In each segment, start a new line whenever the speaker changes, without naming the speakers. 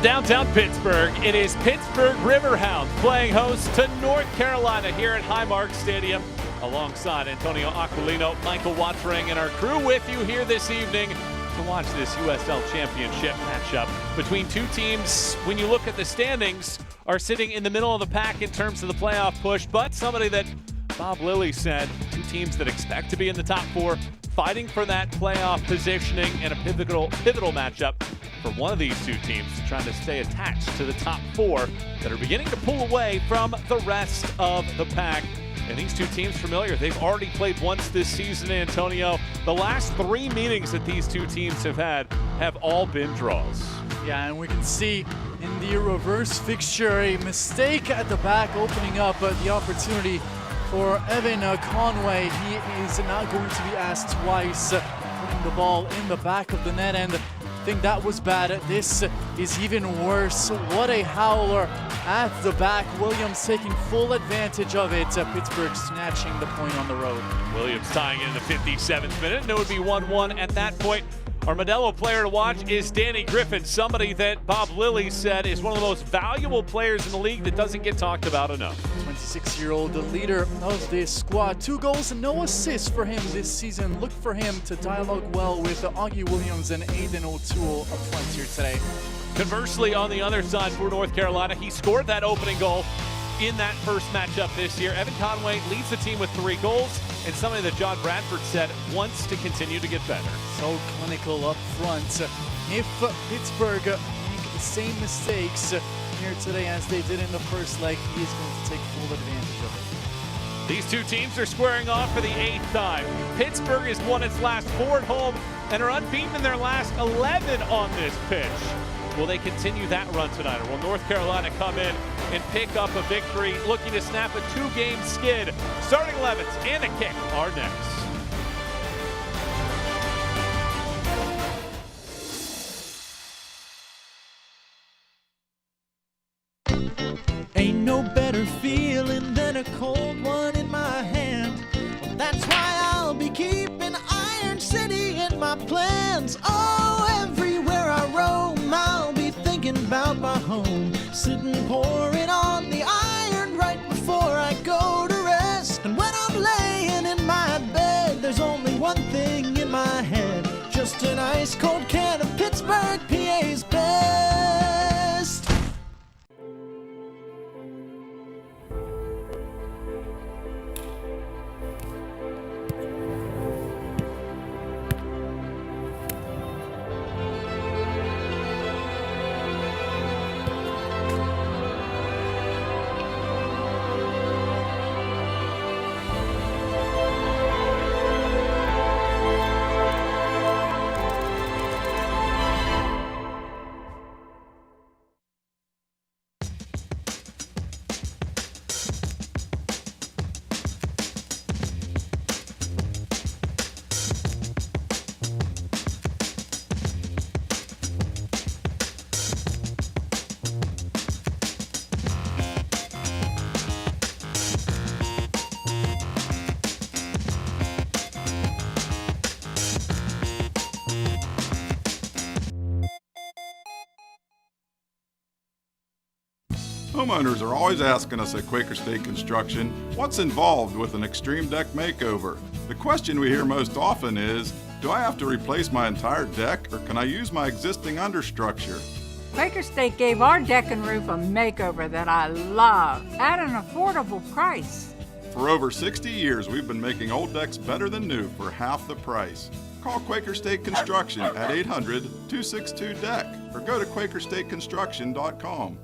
downtown Pittsburgh, it is Pittsburgh Riverhounds playing host to North Carolina here at Highmark Stadium. Alongside Antonio Aquilino, Michael Watring, and our crew with you here this evening to watch this USL Championship matchup between two teams, when you look at the standings, are sitting in the middle of the pack in terms of the playoff push, but somebody that Bob Lilly said, two teams that expect to be in the top four, fighting for that playoff positioning and a pivotal matchup for one of these two teams trying to stay attached to the top four that are beginning to pull away from the rest of the pack. And these two teams familiar. They've already played once this season, Antonio. The last three meetings that these two teams have had have all been draws.
Yeah, and we can see in the reverse fixture a mistake at the back opening up the opportunity for Evan Conway. He is not going to be asked twice, putting the ball in the back of the net, and I think that was bad. This is even worse. What a howler at the back. Williams taking full advantage of it. Pittsburgh snatching the point on the road.
Williams tying in the 57th minute, and it would be 1-1 at that point. Our Modelo player to watch is Danny Griffin, somebody that Bob Lilly said is one of the most valuable players in the league that doesn't get talked about enough.
26-year-old, the leader of this squad. 2 goals and no assists for him this season. Look for him to dialogue well with Augie Williams and Aiden O'Toole up front here today.
Conversely, on the other side for North Carolina, he scored that opening goal in that first matchup this year. Evan Conway leads the team with 3 goals, and something that John Bradford said wants to continue to get better.
So clinical up front. If Pittsburgh make the same mistakes here today as they did in the first leg, he is going to take full advantage of it.
These two teams are squaring off for the 8th time. Pittsburgh has won its last 4 at home and are unbeaten in their last 11 on this pitch. Will they continue that run tonight, or will North Carolina come in and pick up a victory, looking to snap a 2-game skid? Starting 11s and a kick are next.
Ain't no better feeling than a cold one in my hand. Well, that's why I'll be keeping Iron City in my plans. Oh, everywhere I roam, I'll be thinking about my home. Sitting pouring on the iron right before I go to rest. And when I'm laying in my bed, there's only one thing in my head. Just an ice cold can of Pittsburgh, PA's best.
Homeowners are always asking us at Quaker State Construction, what's involved with an extreme deck makeover? The question we hear most often is, do I have to replace my entire deck, or can I use my existing understructure?
Quaker State gave our deck and roof a makeover that I love at an affordable price.
For over 60 years, we've been making old decks better than new for half the price. Call Quaker State Construction at 800-262-DECK or go to QuakerStateConstruction.com.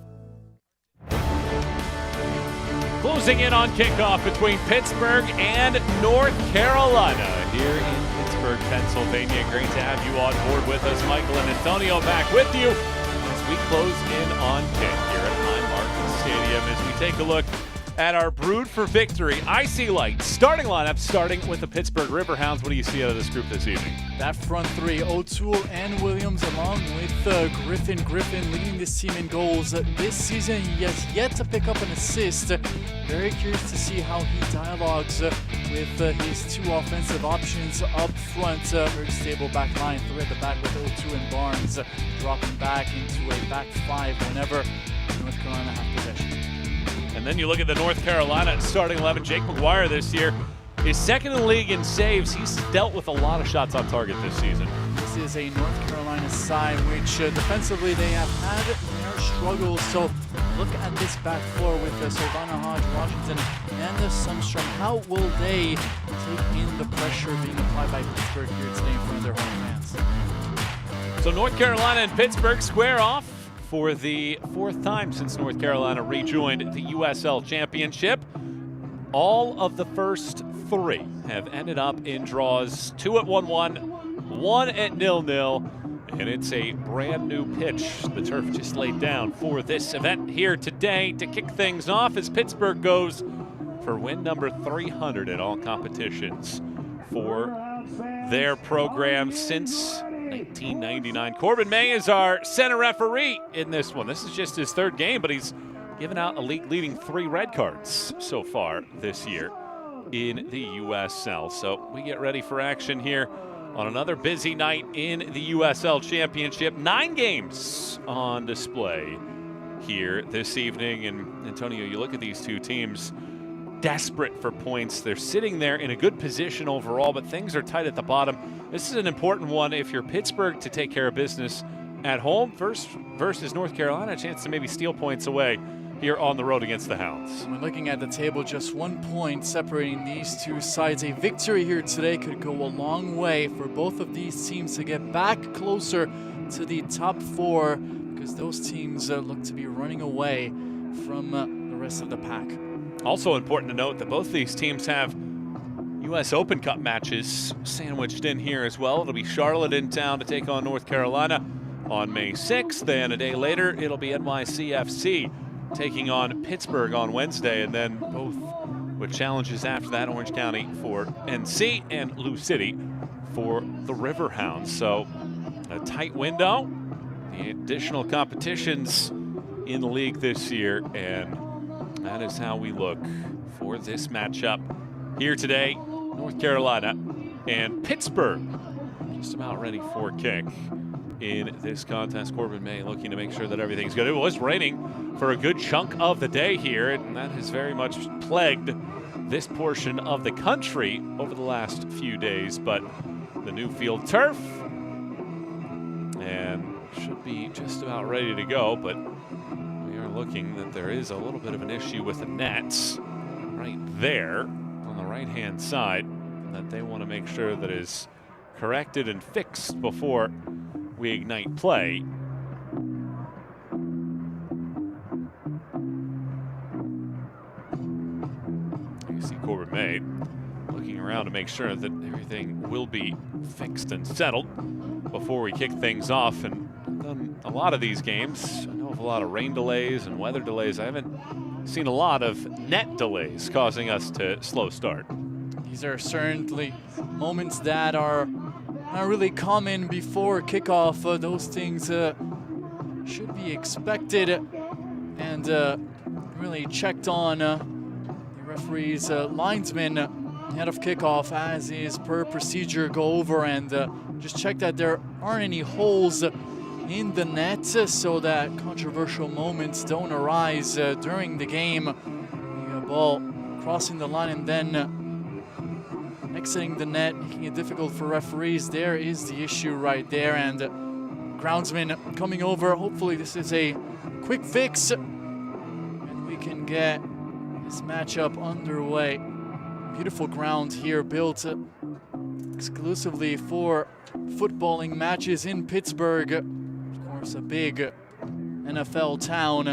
Closing in on kickoff between Pittsburgh and North Carolina here in Pittsburgh, Pennsylvania. Great to have you on board with us. Michael and Antonio back with you as we close in on kick here at Highmark Stadium as we take a look at our Brood for Victory Icy Light starting lineup, starting with the Pittsburgh Riverhounds. What do you see out of this group this evening?
That front three, O'Toole and Williams, along with Griffin. Griffin leading this team in goals this season. He has yet to pick up an assist. Very curious to see how he dialogues with his two offensive options up front. Very stable back line, three at the back with O'Toole and Barnes, dropping back into a back five whenever North Carolina have possession.
And then you look at the North Carolina starting 11. Jake McGuire this year is second in the league in saves. He's dealt with a lot of shots on target this season.
This is a North Carolina side which defensively they have had their struggles. So look at this back four with Silvana Hodge, Washington, and Sundstrom. How will they take in the pressure being applied by Pittsburgh here today in front of their home fans?
So North Carolina and Pittsburgh square off for the fourth time since North Carolina rejoined the USL Championship. All of the first three have ended up in draws, 2 at 1-1, 1 at 0-0, and it's a brand new pitch the turf just laid down for this event here today to kick things off as Pittsburgh goes for win number 300 in all competitions for their program since 1999. Corbin May is our center referee in this one. This is just his third game, but he's given out a league-leading 3 red cards so far this year in the USL. So we get ready for action here on another busy night in the USL Championship. 9 games on display here this evening. And Antonio, you look at these two teams, desperate for points. They're sitting there in a good position overall, but things are tight at the bottom. This is an important one if you're Pittsburgh to take care of business at home versus North Carolina, a chance to maybe steal points away here on the road against the Hounds.
When looking at the table, just 1 point separating these two sides. A victory here today could go a long way for both of these teams to get back closer to the top 4, because those teams look to be running away from the rest of the pack.
Also important to note that both these teams have U.S. Open Cup matches sandwiched in here as well. It'll be Charlotte in town to take on North Carolina on May 6th. Then a day later, it'll be NYCFC taking on Pittsburgh on Wednesday. And then both with challenges after that, Orange County for NC and Lou City for the Riverhounds. So a tight window, the additional competitions in the league this year, and that is how we look for this matchup here today. North Carolina and Pittsburgh just about ready for kick in this contest. Corbin May looking to make sure that everything's good. It was raining for a good chunk of the day here, and that has very much plagued this portion of the country over the last few days. But the new field turf and should be just about ready to go, but looking that there is a little bit of an issue with the nets right there on the right-hand side that they want to make sure that is corrected and fixed before we ignite play. You see Corbin May looking around to make sure that everything will be fixed and settled before we kick things off. And done a lot of these games. I know of a lot of rain delays and weather delays. I haven't seen a lot of net delays causing us to slow start.
These are certainly moments that are not really common before kickoff. Those things should be expected and really checked on. The referee's linesman ahead of kickoff, as is per procedure, go over and just check that there aren't any holes in the net so that controversial moments don't arise during the game. The ball crossing the line and then exiting the net, making it difficult for referees. There is the issue right there, and groundsman coming over. Hopefully this is a quick fix and we can get this matchup underway. Beautiful ground here, built exclusively for footballing matches in Pittsburgh. Of course, a big NFL town,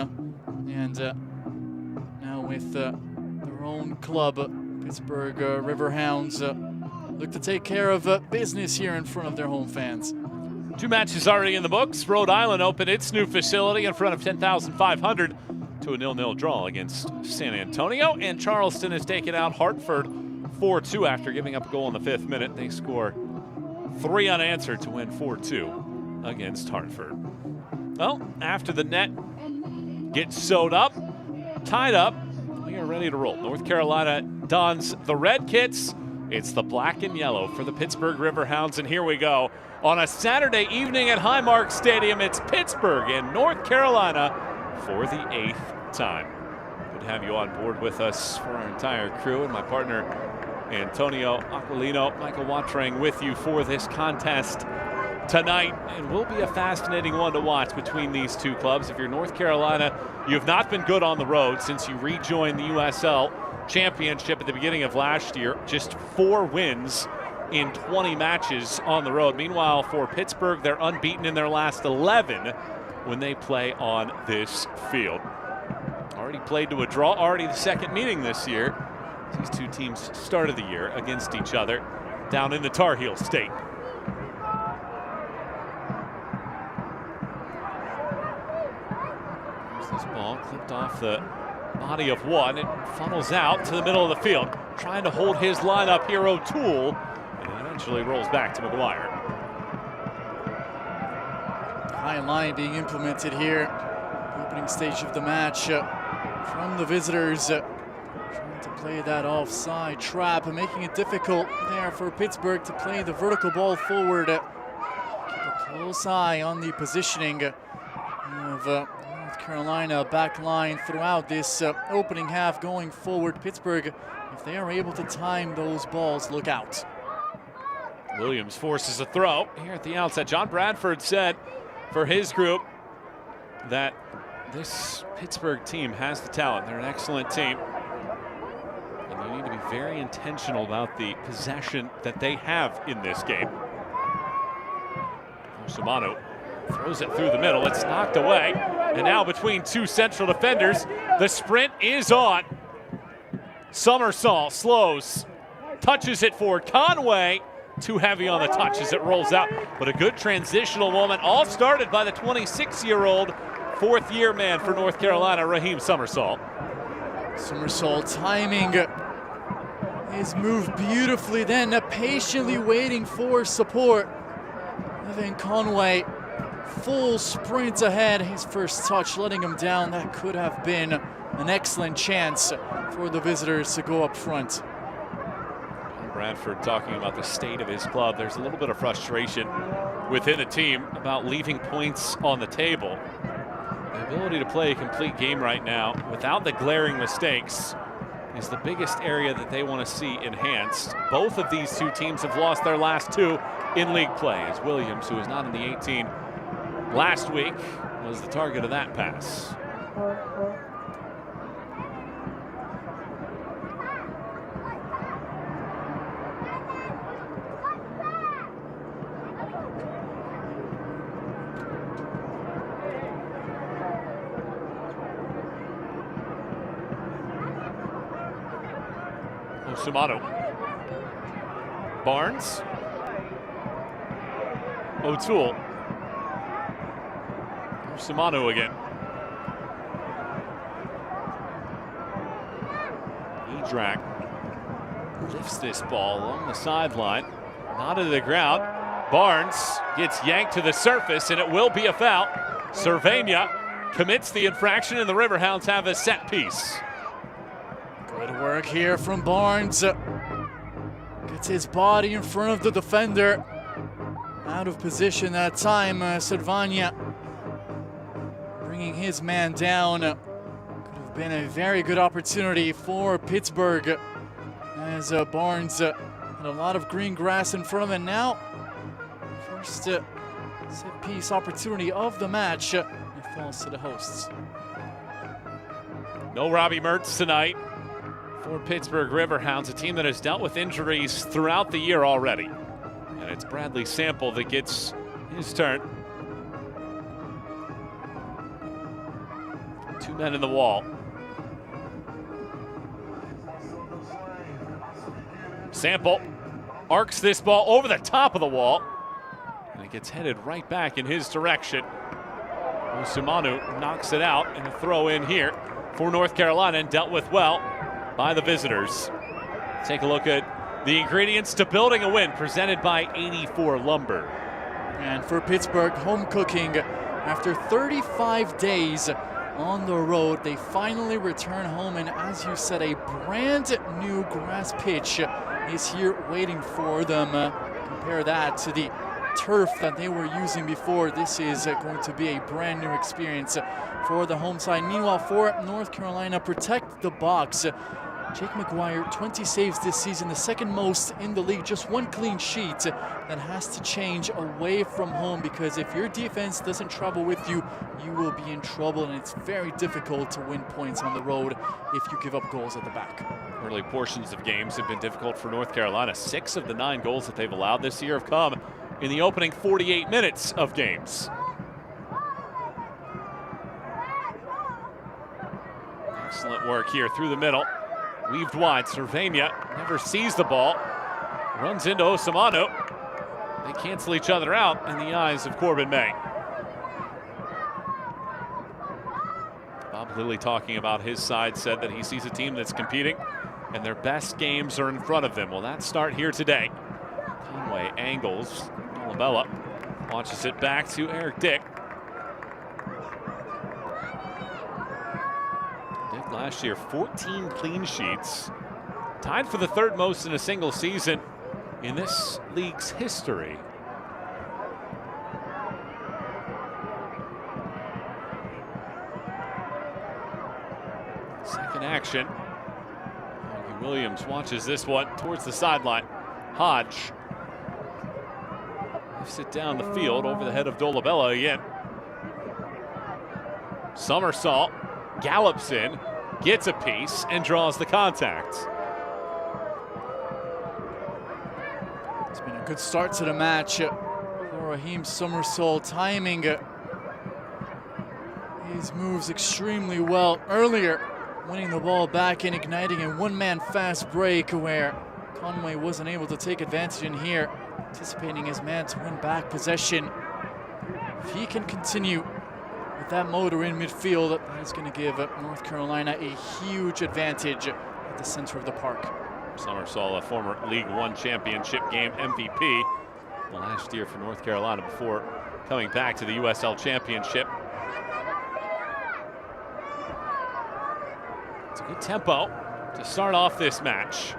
and now with their own club, Pittsburgh Riverhounds, look to take care of business here in front of their home fans.
2 matches already in the books. Rhode Island opened its new facility in front of 10,500 to a 0-0 draw against San Antonio, and Charleston has taken out Hartford 4-2 after giving up a goal in the 5th minute. They score 3 unanswered to win 4-2 against Hartford. Well, after the net gets sewed up, tied up, we are ready to roll. North Carolina dons the red kits. It's the black and yellow for the Pittsburgh Riverhounds, and here we go. On a Saturday evening at Highmark Stadium, it's Pittsburgh and North Carolina for the 8th time. Good to have you on board with us for our entire crew, and my partner Antonio Aquilino, Michael Watrang with you for this contest tonight. It will be a fascinating one to watch between these two clubs. If you're North Carolina, you have not been good on the road since you rejoined the USL Championship at the beginning of last year. Just 4 wins in 20 matches on the road. Meanwhile, for Pittsburgh, they're unbeaten in their last 11 when they play on this field. Already played to a draw, already the second meeting this year. These two teams started the year against each other down in the Tar Heel State. This ball clipped off the body of one. It funnels out to the middle of the field, trying to hold his line up here, O'Toole, and it eventually rolls back to McGuire.
High line being implemented here. Opening stage of the match from the visitors. Trying to play that offside trap and making it difficult there for Pittsburgh to play the vertical ball forward. Keep a close eye on the positioning of North Carolina back line throughout this opening half going forward. Pittsburgh, if they are able to time those balls, look out.
Williams forces a throw here at the outset. John Bradford said for his group that this Pittsburgh team has the talent. They're an excellent team. And you need to be very intentional about the possession that they have in this game. Osamanu throws it through the middle. It's knocked away. And now between two central defenders, the sprint is on. Somersault slows, touches it forward. Conway too heavy on the touch as it rolls out. But a good transitional moment, all started by the 26-year-old fourth-year man for North Carolina, Raheem Somersault.
Somersault timing his move beautifully, then patiently waiting for support. Evan Conway, full sprint ahead. His first touch letting him down. That could have been an excellent chance for the visitors to go up front.
Bradford talking about the state of his club. There's a little bit of frustration within the team about leaving points on the table. The ability to play a complete game right now without the glaring mistakes is the biggest area that they want to see enhanced. Both of these two teams have lost their last 2 in league play, as Williams, who was not in the 18 last week, was the target of that pass. Osamanu. Barnes. O'Toole. Osamanu again. Edrak lifts this ball along the sideline, not to the ground. Barnes gets yanked to the surface, and it will be a foul. Cervania commits the infraction, and the Riverhounds have a set piece.
Good work here from Barnes. Gets his body in front of the defender. Out of position that time, Cervania bringing his man down. Could have been a very good opportunity for Pittsburgh as Barnes had a lot of green grass in front of him. Now, first set piece opportunity of the match. It falls to the hosts.
No Robbie Mertz tonight for Pittsburgh Riverhounds, a team that has dealt with injuries throughout the year already. And it's Bradley Sample that gets his turn. 2 men in the wall. Sample arcs this ball over the top of the wall, and it gets headed right back in his direction. Osamanu knocks it out, and a throw in here for North Carolina and dealt with well by the visitors. Take a look at the ingredients to building a win, presented by 84 Lumber.
And for Pittsburgh, home cooking. After 35 days on the road, they finally return home, and as you said, a brand new grass pitch is here waiting for them. Compare that to the turf that they were using before. This is going to be a brand new experience for the home side. Meanwhile, for North Carolina, protect the box. Jake McGuire, 20 saves this season, the second most in the league, just one clean sheet. That has to change away from home, because if your defense doesn't travel with you, you will be in trouble, and it's very difficult to win points on the road if you give up goals at the back.
Early portions of games have been difficult for North Carolina. 6 of the 9 goals that they've allowed this year have come in the opening 48 minutes of games. Excellent work here through the middle. Weaved wide, Cervania never sees the ball. Runs into Osamano. They cancel each other out in the eyes of Corbin May. Bob Lilly, talking about his side, said that he sees a team that's competing and their best games are in front of them. Well, that start here today. Conway angles. Dolabella launches it back to Eric Dick. Dick last year, 14 clean sheets. Tied for the 3rd most in a single season in this league's history. Second action. Augie Williams watches this one towards the sideline. Hodge lifts it down the field over the head of Dolabella again. Somersault, gallops in, gets a piece, and draws the contact.
It's been a good start to the match for Raheem Somersault, timing his moves extremely well earlier, winning the ball back and igniting a one-man fast break where Conway wasn't able to take advantage in here, anticipating his man to win back possession. If he can continue with that motor in midfield, that is going to give North Carolina a huge advantage at the center of the park.
Somersault, a former League One championship game MVP last year for North Carolina before coming back to the USL Championship. It's a good tempo to start off this match.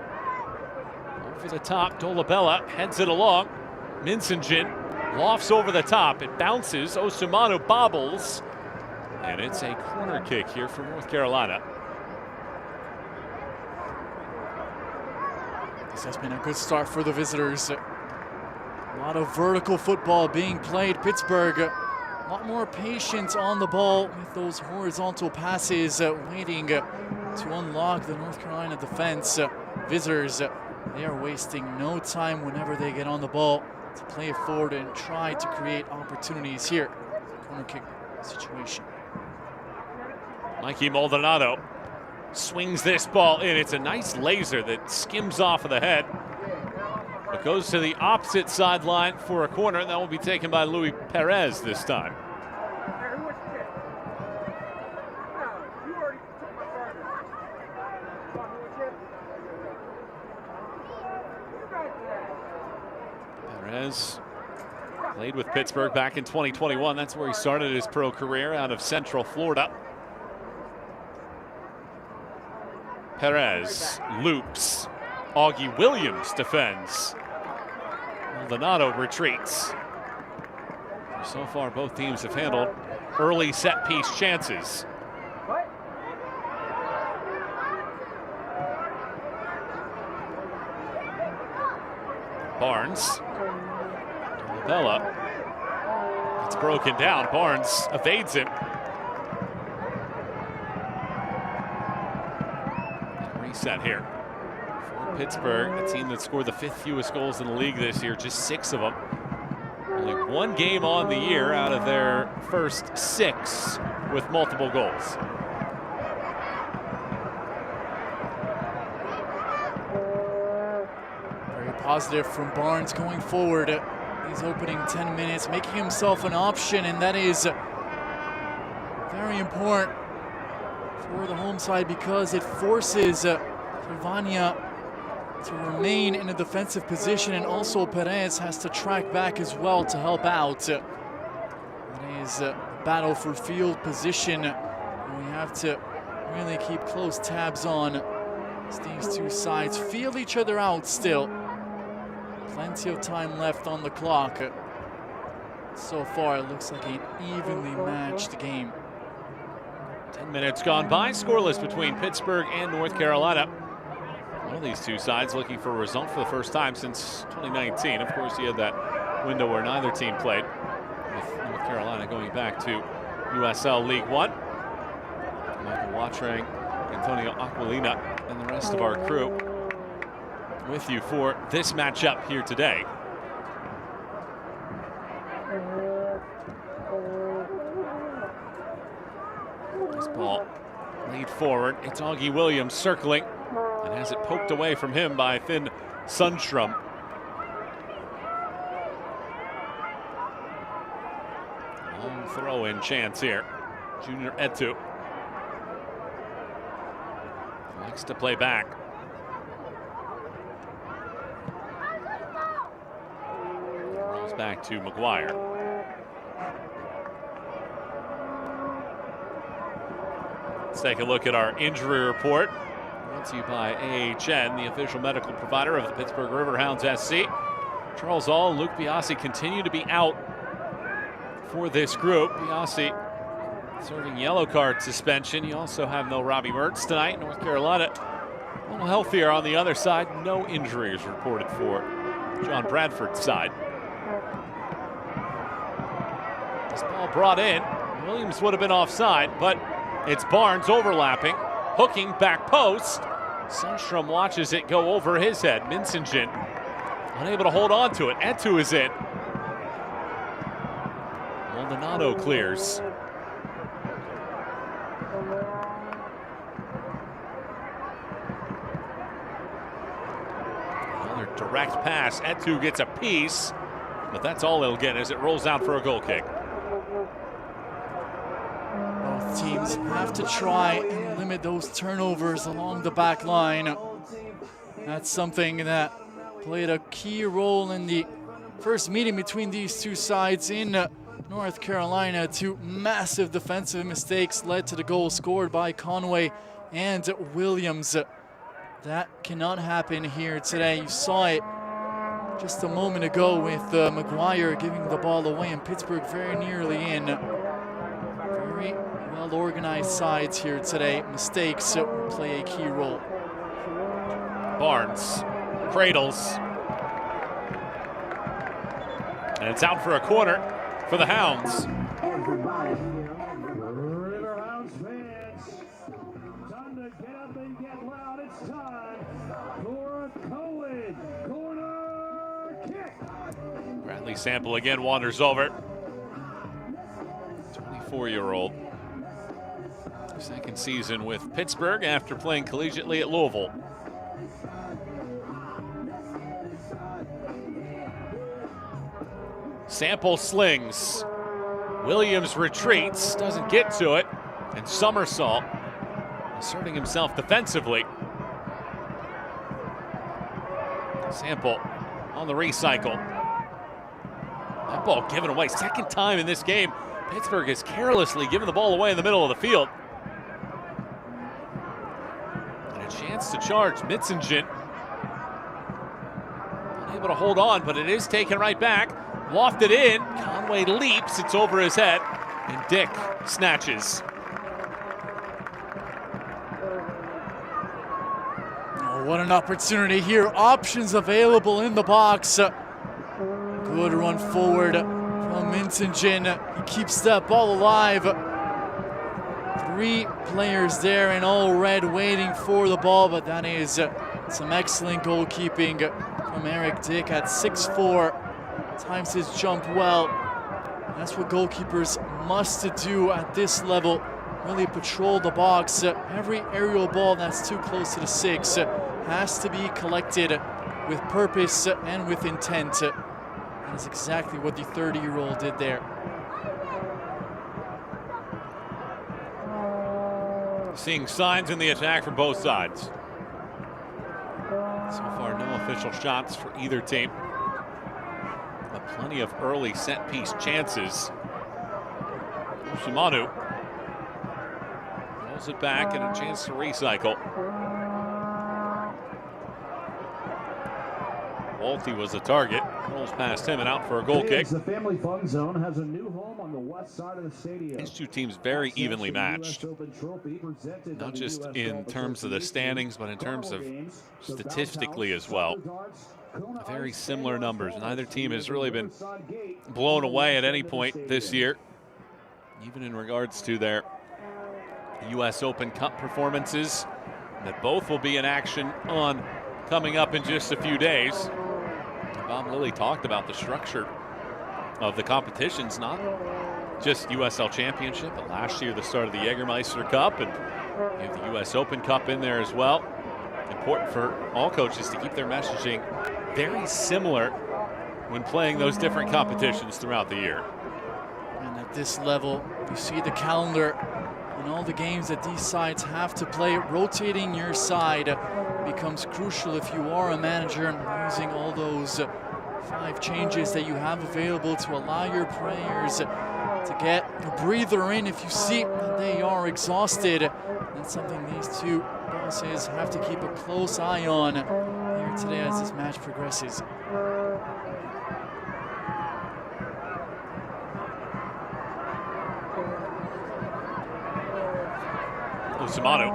Over the top, Dolabella heads it along. Minsingen lofts over the top. It bounces. Osamano bobbles. And it's a corner kick here for North Carolina.
This has been a good start for the visitors. A lot of vertical football being played. Pittsburgh, a lot more patience on the ball with those horizontal passes, waiting to unlock the North Carolina defense. Visitors, they are wasting no time whenever they get on the ball to play it forward and try to create opportunities here. Corner kick situation.
Mikey Maldonado swings this ball in. It's a nice laser that skims off of the head. It goes to the opposite sideline for a corner, and that will be taken by Luis Perez this time. Perez played with Pittsburgh back in 2021. That's where he started his pro career, out of Central Florida. Perez loops. Augie Williams defends. Maldonado retreats. So far, both teams have handled early set-piece chances. Barnes. Bella. It's broken down. Barnes evades him. Reset here for Pittsburgh, a team that scored the 5th fewest goals in the league this year, just 6 of them. Only 1 game on the year out of their first 6 with multiple goals.
Very positive from Barnes going forward. These opening 10 minutes, making himself an option, and that is very important for the home side because it forces Trevania to remain in a defensive position, and also Perez has to track back as well to help out. It is a battle for field position. We have to really keep close tabs on as these two sides feel each other out still. Plenty of time left on the clock. So far, it looks like an evenly matched game.
10 minutes gone by, scoreless between Pittsburgh and North Carolina. One of these two sides looking for a result for the first time since 2019. Of course, you had that window where neither team played, with North Carolina going back to USL League One. Michael Watring, Antonio Aquilina, and the rest of our crew with you for this matchup here today. This ball laid forward. It's Augie Williams circling and has it poked away from him by Finn Sundstrom. Long throw-in chance here. Junior Etu likes to play back. Rolls back to McGuire. Let's take a look at our injury report. Brought to you by AHN, the official medical provider of the Pittsburgh Riverhounds SC. Charles All and Luke Biasi continue to be out for this group. Biasi serving yellow card suspension. You also have no Robbie Mertz tonight. North Carolina a little healthier on the other side. No injuries reported for John Bradford's side. This ball brought in. Williams would have been offside, but it's Barnes overlapping, hooking back post. Sundstrom watches it go over his head. Minsingen unable to hold on to it. Etu is in. Maldonado clears. Another direct pass. Etu gets a piece, but that's all he'll get as it rolls out for a goal kick.
Both teams have to try and limit those turnovers along the back line. That's something that played a key role in the first meeting between these two sides in North Carolina. Two massive defensive mistakes led to the goal scored by Conway and Williams. That cannot happen here today. You saw it just a moment ago with McGuire giving the ball away and Pittsburgh very nearly in. Very well-organized sides here today. Mistakes play a key role.
Barnes cradles. And it's out for a corner for the Hounds.
Riverhounds fans, time to get up and get loud. It's time for a co-ed corner kick.
Bradley Sample again wanders over. 24-year-old. Second season with Pittsburgh after playing collegiately at Louisville. Sample slings. Williams retreats, doesn't get to it, and somersault, asserting himself defensively. Sample on the recycle. That ball given away, second time in this game. Pittsburgh has carelessly given the ball away in the middle of the field. And a chance to charge. Minsingen unable to hold on, but it is taken right back. Lofted in, Conway leaps, it's over his head, and Dick snatches.
Oh, what an opportunity here. Options available in the box. Good run forward from Minsingen. He keeps that ball alive. Three players there in all red waiting for the ball, but that is some excellent goalkeeping from Eric Dick at 6'4". Times his jump well. That's what goalkeepers must do at this level. Really patrol the box. Every aerial ball that's too close to the 6 has to be collected with purpose and with intent. That is exactly what the 30-year-old did there.
Seeing signs in the attack from both sides. So far, no official shots for either team. But plenty of early set piece chances. Shimanu rolls it back and a chance to recycle. Walty was the target. Rolls past him and out for a goal kick.
The Family Fun Zone has a new home on the west side of the stadium.
These two teams very evenly matched. Not just in terms of the standings, but in terms of statistically as well. Very similar numbers. Neither team has really been blown away at any point this year, even in regards to their U.S. Open Cup performances that both will be in action on coming up in just a few days. Bob Lilly talked about the structure of the competitions, not just USL Championship, but last year the start of the Jägermeister Cup, and you have the U.S. Open Cup in there as well. Important for all coaches to keep their messaging very similar when playing those different competitions throughout the year.
And at this level, you see the calendar and all the games that these sides have to play. Rotating your side becomes crucial if you are a manager, using all those 5 changes that you have available to allow your players to get a breather in if you see that they are exhausted. That's something these two bosses have to keep a close eye on here today as this match progresses.
Shimanu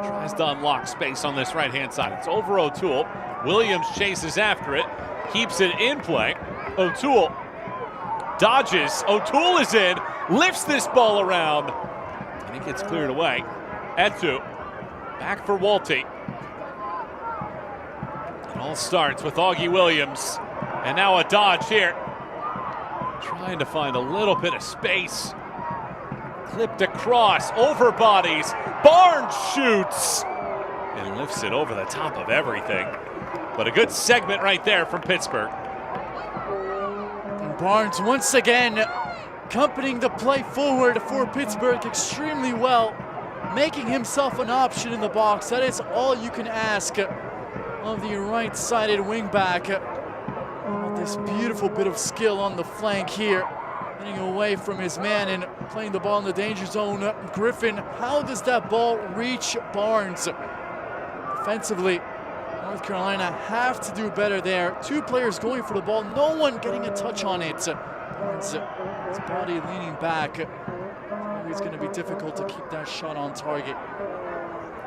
tries to unlock space on this right-hand side. It's over O'Toole. Williams chases after it, keeps it in play. O'Toole dodges. O'Toole is in, lifts this ball around, and it gets cleared away. Etu back for Walty. It all starts with Augie Williams, and now a dodge here. Trying to find a little bit of space. Clipped across, over bodies. Barnes shoots and lifts it over the top of everything. But a good segment right there from Pittsburgh.
And Barnes once again accompanying the play forward for Pittsburgh extremely well, making himself an option in the box. That is all you can ask of the right-sided wingback. This beautiful bit of skill on the flank here, getting away from his man and playing the ball in the danger zone. Griffin, how does that ball reach Barnes? Defensively, North Carolina have to do better there. 2 players going for the ball, no one getting a touch on it. Barnes, his body leaning back. It's going to be difficult to keep that shot on target.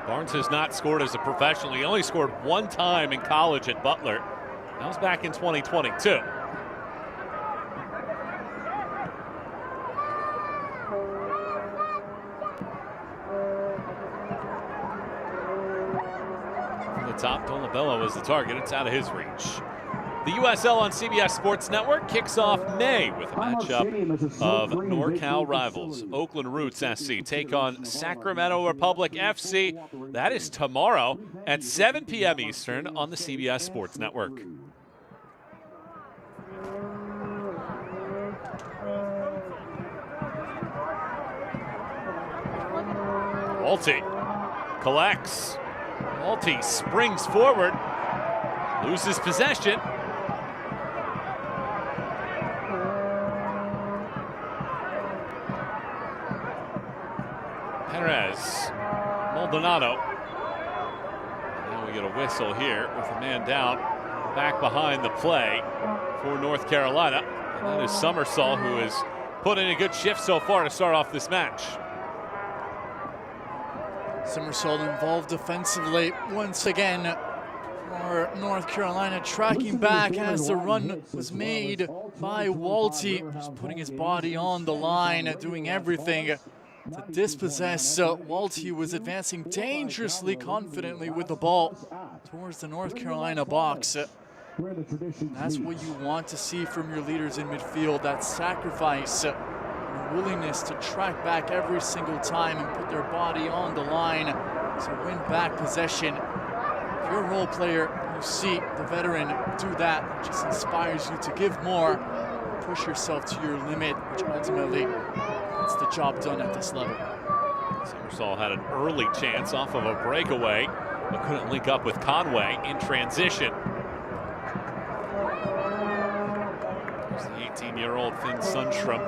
Barnes has not scored as a professional. He only scored 1 time in college at Butler. That was back in 2022. Top, Dolabella was the target. It's out of his reach. The USL on CBS Sports Network kicks off May with a matchup of NorCal rivals. Oakland Roots SC take on Sacramento Republic FC. That is tomorrow at 7 p.m. Eastern on the CBS Sports Network. Walty collects. Walty springs forward, loses possession. Perez, Maldonado. Now we get a whistle here with a man down, back behind the play for North Carolina. And that is Somersault, who has put in a good shift so far to start off this match.
Somersault involved defensively once again for North Carolina, tracking back as the run was made by Walty, just putting his body on the line, doing everything to dispossess. Walty was advancing dangerously, confidently with the ball towards the North Carolina box. That's what you want to see from your leaders in midfield, that sacrifice, willingness to track back every single time and put their body on the line to win back possession. If you're a role player, you see the veteran do that, it just inspires you to give more, push yourself to your limit, which ultimately gets the job done at this level.
Summersall had an early chance off of a breakaway, but couldn't link up with Conway in transition. There's the 18-year-old Finn Sundstrom,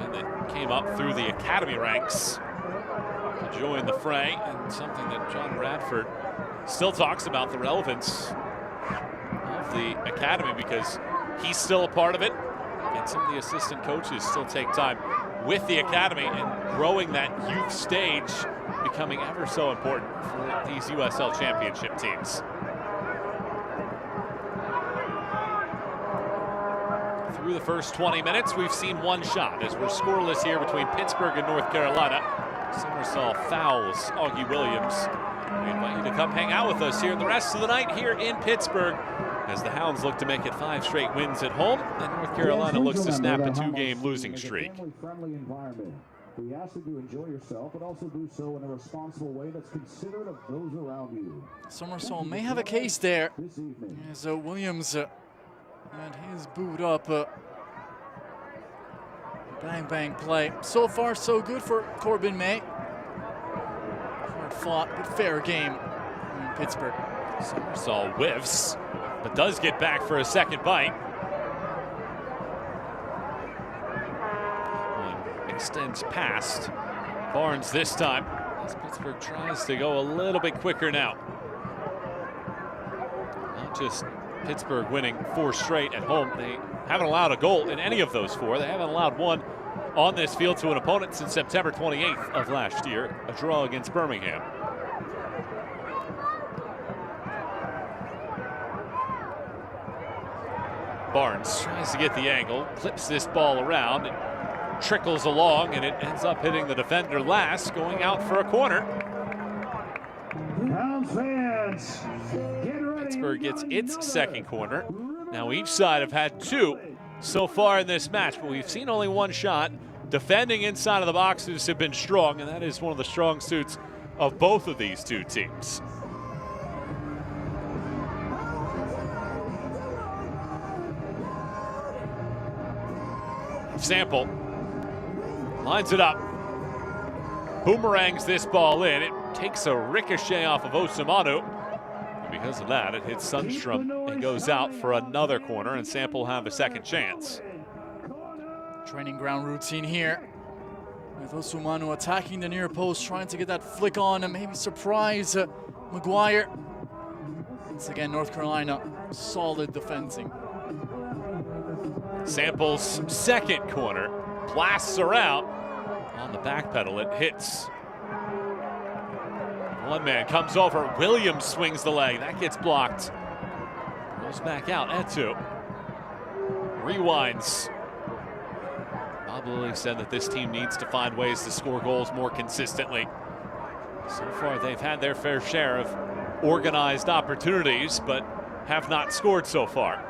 and that came up through the academy ranks to join the fray, and something that John Radford still talks about, the relevance of the academy, because he's still a part of it, and some of the assistant coaches still take time with the academy, and growing that youth stage becoming ever so important for these USL Championship teams. Through the first 20 minutes, we've seen one shot as we're scoreless here between Pittsburgh and North Carolina. Summersall fouls Augie Williams. We invite you to come hang out with us here the rest of the night here in Pittsburgh as the Hounds look to make it 5 straight wins at home, and North Carolina looks to snap a 2-game losing streak.
We ask that you enjoy yourself, but also do so in a responsible way that's considerate of those around you.
Summersall may have a case there as Williams had his boot up. Bang, bang play. So far, so good for Corbin May. Hard fought, but fair game in Pittsburgh.
Summersall whiffs, but does get back for a second bite. Extends past Barnes this time as Pittsburgh tries to go a little bit quicker now. Not just Pittsburgh winning 4 straight at home. They haven't allowed a goal in any of those 4. They haven't allowed one on this field to an opponent since September 28th of last year, a draw against Birmingham. Barnes tries to get the angle, clips this ball around, it trickles along, and it ends up hitting the defender last, going out for a corner.
Hounds fans, get ready.
Pittsburgh gets its second corner. Now each side have had 2 so far in this match, but we've seen only 1 shot. Defending inside of the boxes have been strong, and that is one of the strong suits of both of these 2 teams. Sample lines it up, boomerangs this ball in. It takes a ricochet off of Osamanu. And because of that, it hits Sundstrom and goes out for another corner, and Sample will have a second chance.
Training ground routine here with Osamanu attacking the near post, trying to get that flick on and maybe surprise McGuire. Once again, North Carolina, solid defending.
Sample's second corner blasts around on the back pedal. It hits. One man comes over. Williams swings the leg. That gets blocked. Goes back out. Etu rewinds. Bob Lilly said that this team needs to find ways to score goals more consistently. So far, they've had their fair share of organized opportunities, but have not scored so far.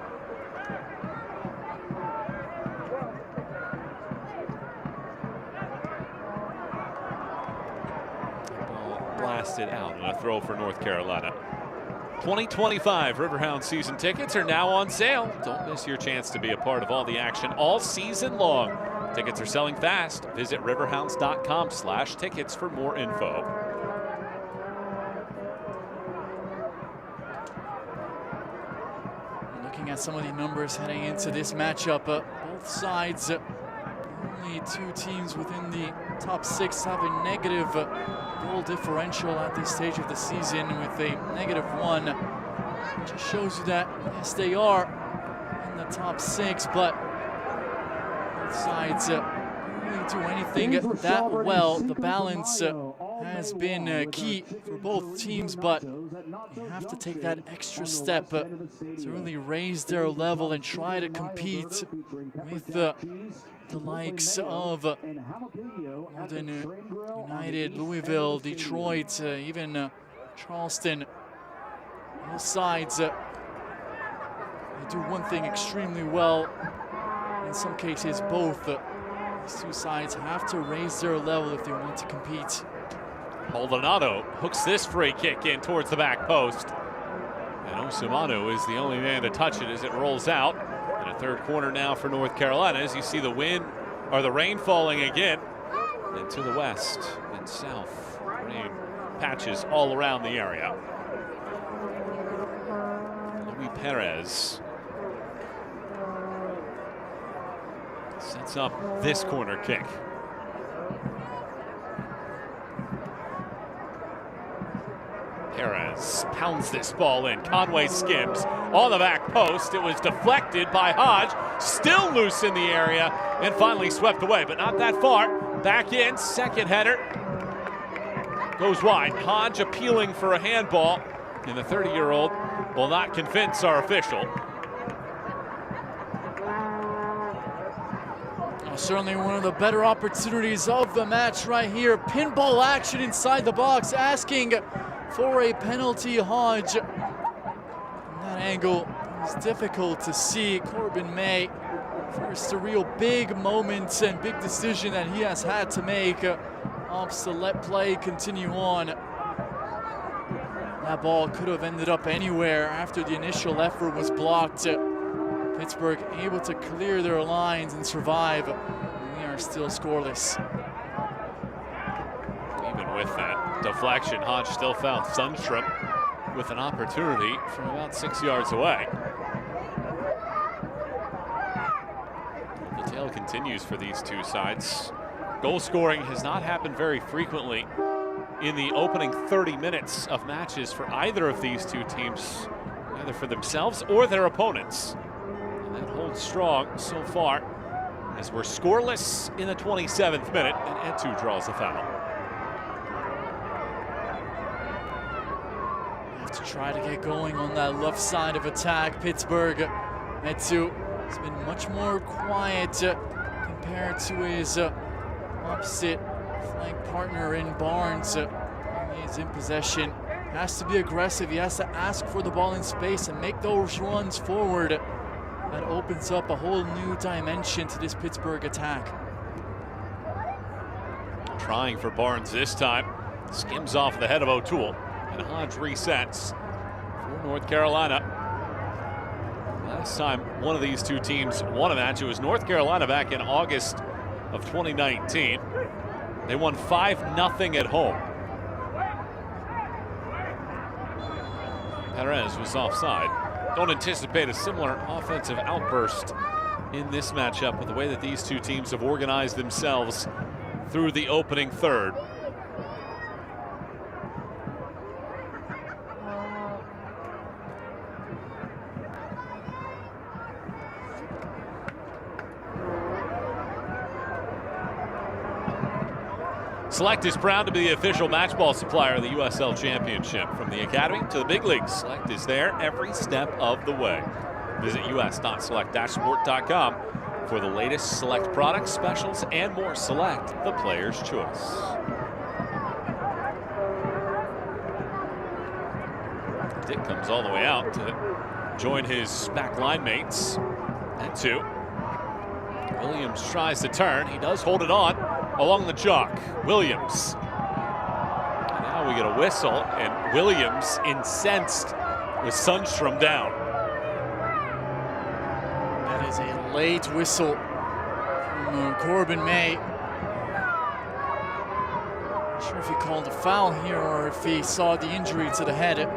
Blasted out and a throw for North Carolina. 2025 Riverhounds season tickets are now on sale. Don't miss your chance to be a part of all the action all season long. Tickets are selling fast. Visit riverhounds.com/tickets for more info.
Looking at some of the numbers heading into this matchup, both sides, only 2 teams within the top 6 have a negative goal differential at this stage of the season, with a -1. It just shows you that, yes, they are in the top 6, but both sides really do anything that well. The balance has been key for both teams, but you have to take that extra step to really raise their level and try to compete with the likes of Golden United, Louisville, Detroit, even Charleston. Both sides they do one thing extremely well. In some cases, both these 2 sides have to raise their level if they want to compete.
Maldonado hooks this free kick in towards the back post. And Osamanu is the only man to touch it as it rolls out. And a third corner now for North Carolina as you see the wind or the rain falling again. And to the west, and and south. Rain patches all around the area. Luis Perez sets up this corner kick. Perez pounds this ball in. Conway skims on the back post. It was deflected by Hodge. Still loose in the area and finally swept away, but not that far. Back in, second header. Goes wide. Hodge appealing for a handball, and the 30-year-old will not convince our official.
Certainly one of the better opportunities of the match right here. Pinball action inside the box, asking for a penalty. Hodge. From that angle, it's difficult to see. Corbin May, first a real big moment and big decision that he has had to make. Opts to let play continue on. That ball could have ended up anywhere after the initial effort was blocked. Pittsburgh able to clear their lines and survive. We are still scoreless.
Even with that deflection, Hodge still found Sundstrom with an opportunity from about 6 yards away. The tale continues for these two sides. Goal scoring has not happened very frequently in the opening 30 minutes of matches for either of these two teams, either for themselves or their opponents. And that holds strong so far as we're scoreless in the 27th minute and Etu draws the foul.
Have to try to get going on that left side of attack. Pittsburgh. Etu has been much more quiet compared to his opposite flank partner in Barnes. He is in possession. Has to be aggressive. He has to ask for the ball in space and make those runs forward. That opens up a whole new dimension to this Pittsburgh attack.
Trying for Barnes this time. Skims off the head of O'Toole. And Hodge resets for North Carolina. Last time one of these two teams won a match, it was North Carolina back in August of 2019. They won 5-0 at home. Perez was offside. Don't anticipate a similar offensive outburst in this matchup with the way that these two teams have organized themselves through the opening third. Select is proud to be the official matchball supplier of the USL Championship. From the Academy to the big leagues, Select is there every step of the way. Visit us.select-sport.com for the latest Select products, specials, and more. Select, the player's choice. Dick comes all the way out to join his back line mates. Etu. Williams tries to turn. He does hold it on along the chalk. Williams. And now we get a whistle, and Williams incensed with Sundstrom down.
That is a late whistle from Corbin May. Not sure if he called a foul here or if he saw the injury to the head. And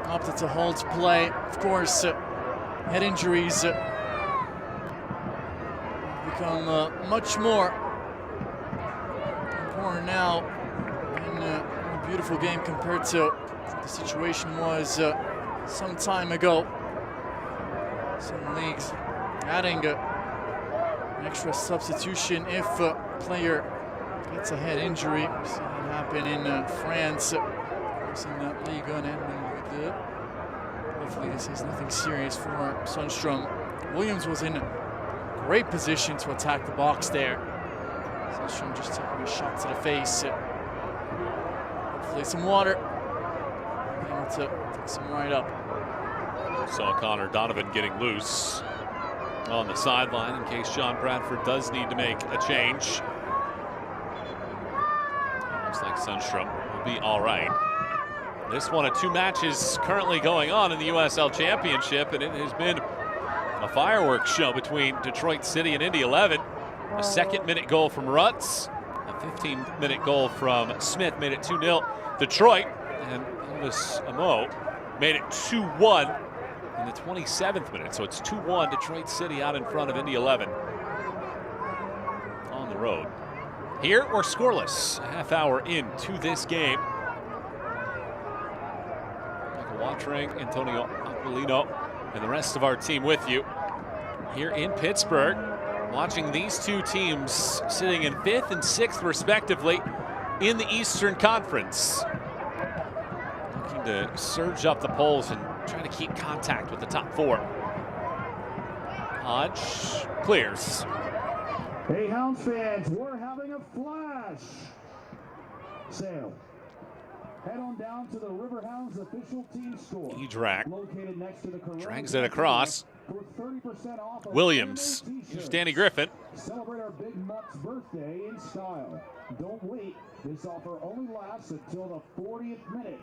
opted to hold play. Of course, head injuries become much more important now in a beautiful game compared to the situation was some time ago. Some leagues adding an extra substitution if a player gets a head injury. We've seen it happen in France, of course in League One and League Two. Hopefully this is nothing serious for Sundstrom. Williams was in great position to attack the box there. Sundstrom just taking a shot to the face. Hopefully some water. Able to fix him right up.
Saw Connor Donovan getting loose on the sideline in case John Bradford does need to make a change. Looks like Sundstrom will be all right. This one of two matches currently going on in the USL Championship, and it has been a fireworks show between Detroit City and Indy 11. A second-minute goal from Rutz, A 15-minute goal from Smith made it 2-0. Detroit and Elvis Amo made it 2-1 in the 27th minute. So it's 2-1 Detroit City out in front of Indy 11 on the road. Here we're scoreless, a half hour into this game. Michael Watring, Antonio Aquilino, and the rest of our team with you here in Pittsburgh, watching these two teams sitting in 5th and 6th respectively in the Eastern Conference. Looking to surge up the polls and trying to keep contact with the top 4. Hodge clears.
Hey, Hounds fans, we're having a flash sale. Head on down to the Riverhounds official team store.
Edrak
Located next to the
drags it across.
For 30% off of
Williams. Here's Danny Griffin.
Celebrate our Big Muck's birthday in style. Don't wait. This offer only lasts until the 40th minute.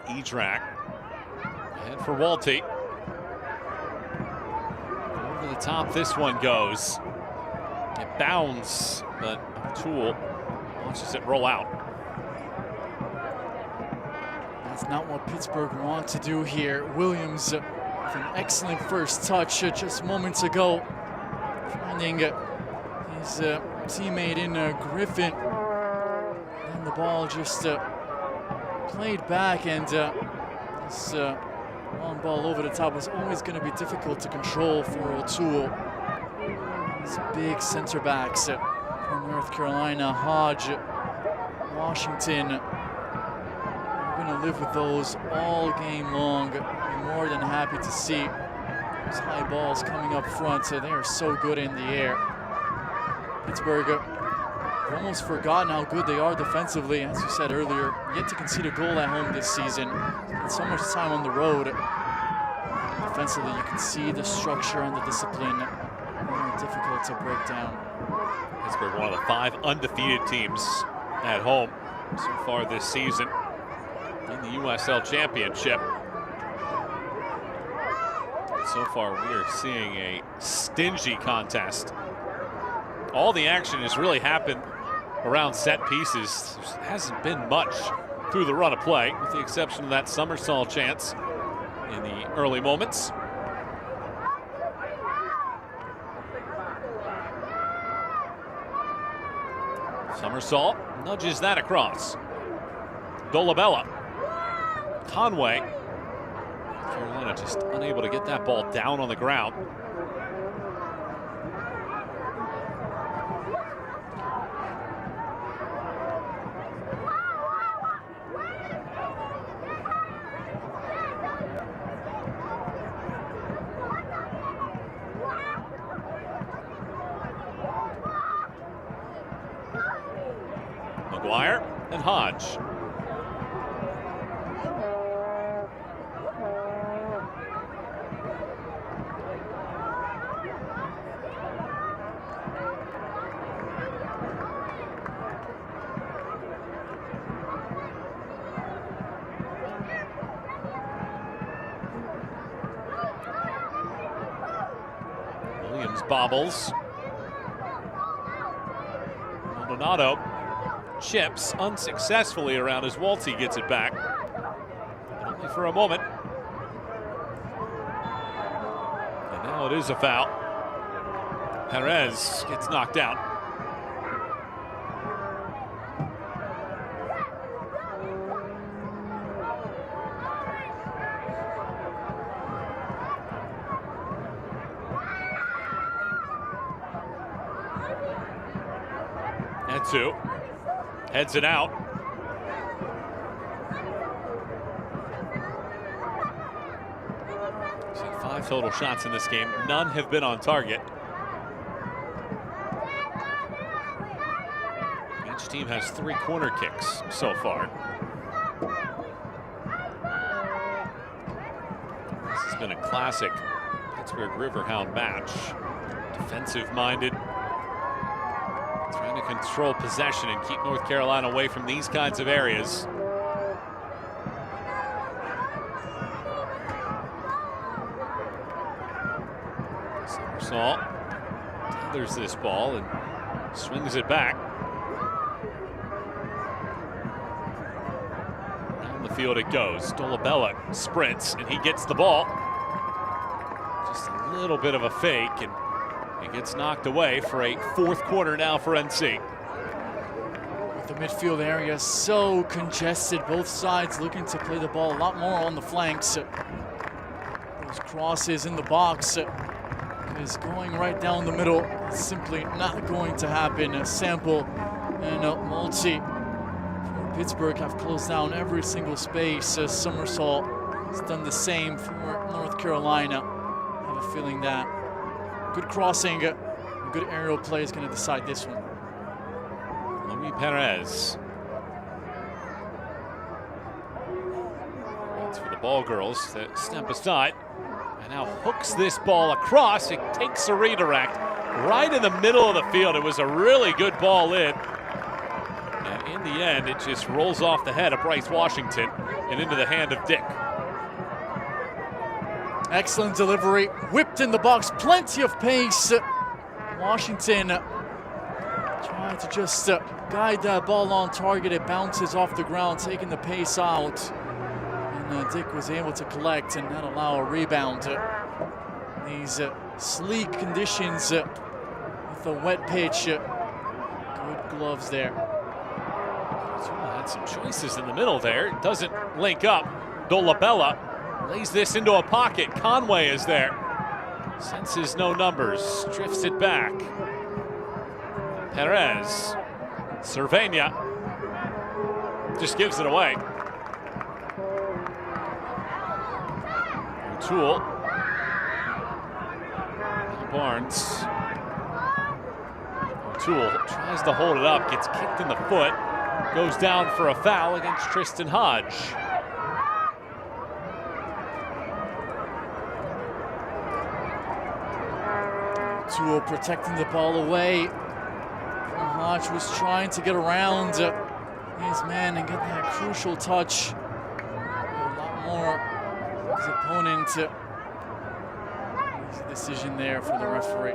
Edrak. Ahead for Walty. Over the top this one goes. It bounds, but Toole watches it roll out.
That's not what Pittsburgh want to do here. Williams with an excellent first touch just moments ago, finding his teammate in Griffin. And the ball just played back, and this long ball over the top was always going to be difficult to control for O'Toole. These big center backs from North Carolina, Hodge, Washington. We're going to live with those all game long. Be more than happy to see those high balls coming up front. They are so good in the air. Pittsburgh, I've almost forgotten how good they are defensively. As you said earlier, yet to concede a goal at home this season. Spent so much time on the road. Defensively, you can see the structure and the discipline. Very difficult to break down.
Pittsburgh, one of the 5 undefeated teams at home so far this season in the USL Championship. So far, we are seeing a stingy contest. All the action has really happened around set pieces. There hasn't been much through the run of play, with the exception of that somersault chance in the early moments. Somersault nudges that across. Dolabella. Conway. Carolina just unable to get that ball down on the ground. McGuire and Hodge. Williams bobbles. Maldonado chips unsuccessfully around as Walty gets it back, but only for a moment. And now it is a foul. Perez gets knocked out. Etsu heads it out. He's had 5 total shots in this game. None have been on target. Each team has 3 corner kicks so far. This has been a classic Pittsburgh Riverhound match. Defensive-minded. Trying to control possession and keep North Carolina away from these kinds of areas. Saul tethers this ball and swings it back. Around the field it goes. Dolabella sprints and he gets the ball. Just a little bit of a fake and it gets knocked away for a fourth quarter now for NC.
The midfield area so congested, both sides looking to play the ball a lot more on the flanks. Those crosses in the box is going right down the middle. It's simply not going to happen. Sample and Multi for Pittsburgh have closed down every single space. Somersault has done the same for North Carolina. I have a feeling that good crossing, good aerial play is going to decide this one.
Luis Perez. Waits for the ball girls to step aside. And now hooks this ball across. It takes a redirect right in the middle of the field. It was a really good ball in. And in the end, it just rolls off the head of Bryce Washington and into the hand of Dick.
Excellent delivery, whipped in the box, plenty of pace. Washington trying to just guide that ball on target. It bounces off the ground, taking the pace out. And Dick was able to collect and not allow a rebound. These sleek conditions with a wet pitch. Good gloves there.
Had some choices in the middle there. It doesn't link up. Dolabella lays this into a pocket. Conway is there. Senses no numbers. Drifts it back. Perez. Cervenia. Just gives it away. O'Toole. Barnes. O'Toole tries to hold it up, gets kicked in the foot, goes down for a foul against Tristan Hodge.
O'Toole protecting the ball away. Hodge was trying to get around his man and get that crucial touch. A lot more his opponent. There's a decision there for the referee.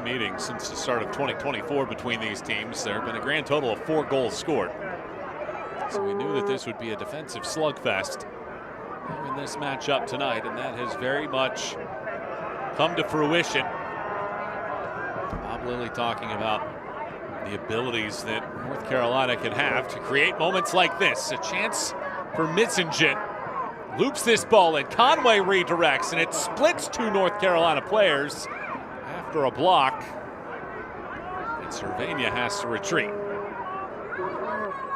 Meetings since the start of 2024 between these teams. There have been a grand total of 4 goals scored. So we knew that this would be a defensive slugfest in this matchup tonight, and that has very much come to fruition. Bob Lilly talking about the abilities that North Carolina can have to create moments like this. A chance for Mitsingen. Loops this ball and Conway redirects, and it splits 2 North Carolina players after a block, and Cervenia has to retreat.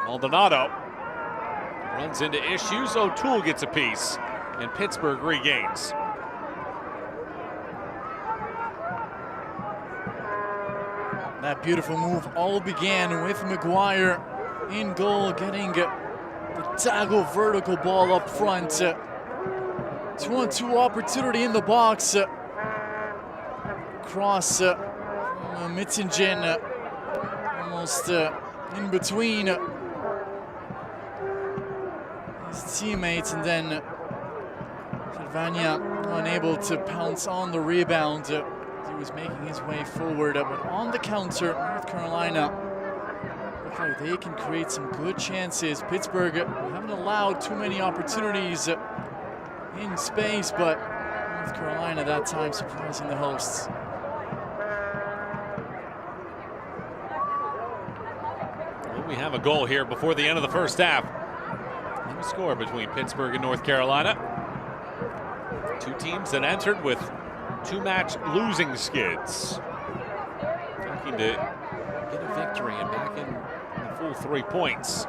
Maldonado runs into issues. O'Toole gets a piece, and Pittsburgh regains.
That beautiful move all began with McGuire in goal, getting the tackle vertical ball up front. 2-on-2 opportunity in the box. Cross from Mitsingen, almost in between his teammates, and then Cervenia unable to pounce on the rebound. He was making his way forward, but on the counter, North Carolina look like they can create some good chances. Pittsburgh haven't allowed too many opportunities in space, but North Carolina that time surprising the hosts.
We have a goal here before the end of the first half. No score between Pittsburgh and North Carolina. 2 teams that entered with 2-match losing skids. Looking to get a victory and back in the full 3 points.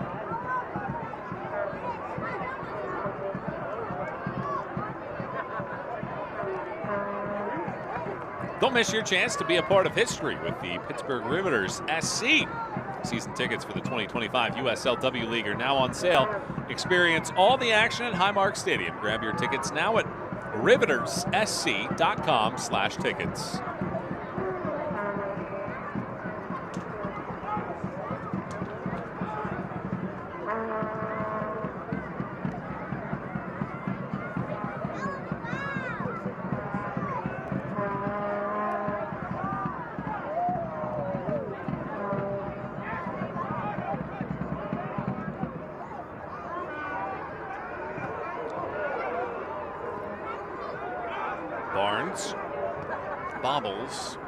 Don't miss your chance to be a part of history with the Pittsburgh Riveters SC. Season tickets for the 2025 USL W League are now on sale. Experience all the action at Highmark Stadium. Grab your tickets now at riveterssc.com/tickets. Barnes bobbles,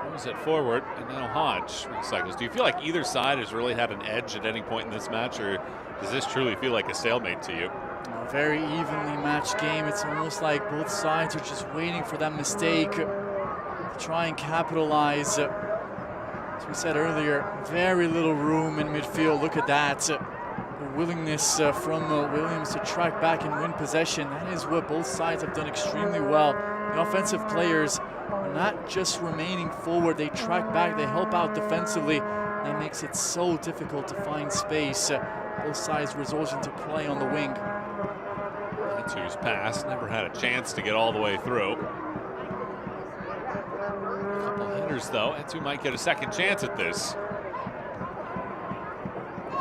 throws it forward, and now Hodge recycles. Do you feel like either side has really had an edge at any point in this match, or does this truly feel like a stalemate to you?
A very evenly matched game. It's almost like both sides are just waiting for that mistake to try and capitalize. As we said earlier, very little room in midfield. Look at that. The willingness from Williams to track back and win possession. That is what both sides have done extremely well. The offensive players are not just remaining forward. They track back, they help out defensively. That makes it so difficult to find space. Both sides resorting to play on the wing.
That's who's passed. Never had a chance to get all the way through. A couple hitters, though. That's who might get a second chance at this.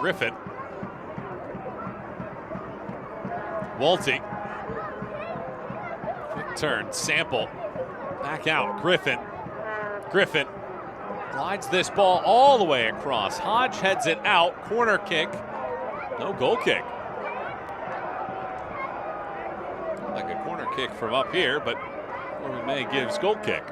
Griffin. Walty. Quick turn. Sample. Back out. Griffin. Griffin glides this ball all the way across. Hodge heads it out. Corner kick. No goal kick. Like a corner kick from up here, but Corbin May gives goal kick.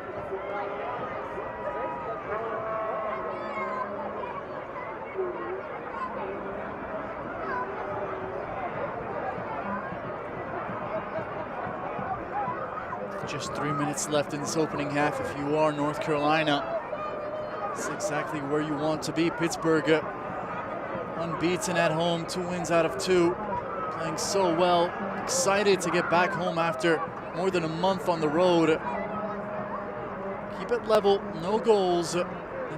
Just 3 minutes left in this opening half. If you are North Carolina, it's exactly where you want to be. Pittsburgh unbeaten at home, 2 wins out of 2, playing so well. Excited to get back home after more than a month on the road. Keep it level, no goals. And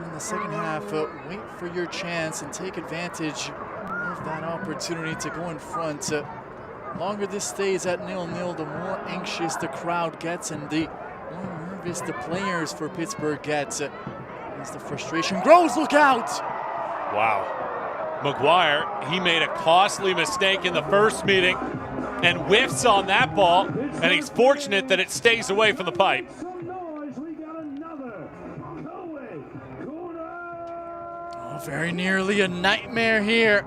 in the second half, wait for your chance and take advantage of that opportunity to go in front. The longer this stays at 0-0, the more anxious the crowd gets and the more nervous the players for Pittsburgh get. As the frustration grows, look out!
Wow. McGuire, he made a costly mistake in the first meeting and whiffs on that ball, and he's fortunate that it stays away from the pipe.
Oh, very nearly a nightmare here.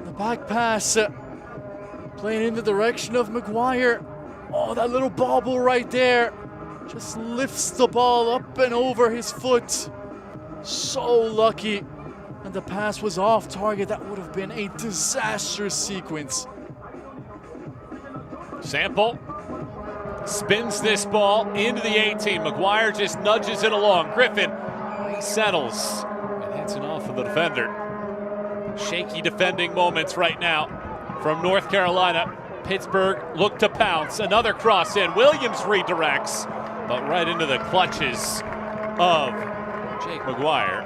The back pass playing in the direction of McGuire. Oh, that little bobble right there just lifts the ball up and over his foot. So lucky. And the pass was off target. That would have been a disastrous sequence.
Sample spins this ball into the 18. McGuire just nudges it along. Griffin, he settles and hits it off of the defender. Shaky defending moments right now from North Carolina. Pittsburgh look to pounce. Another cross in. Williams redirects, but right into the clutches of Jake McGuire.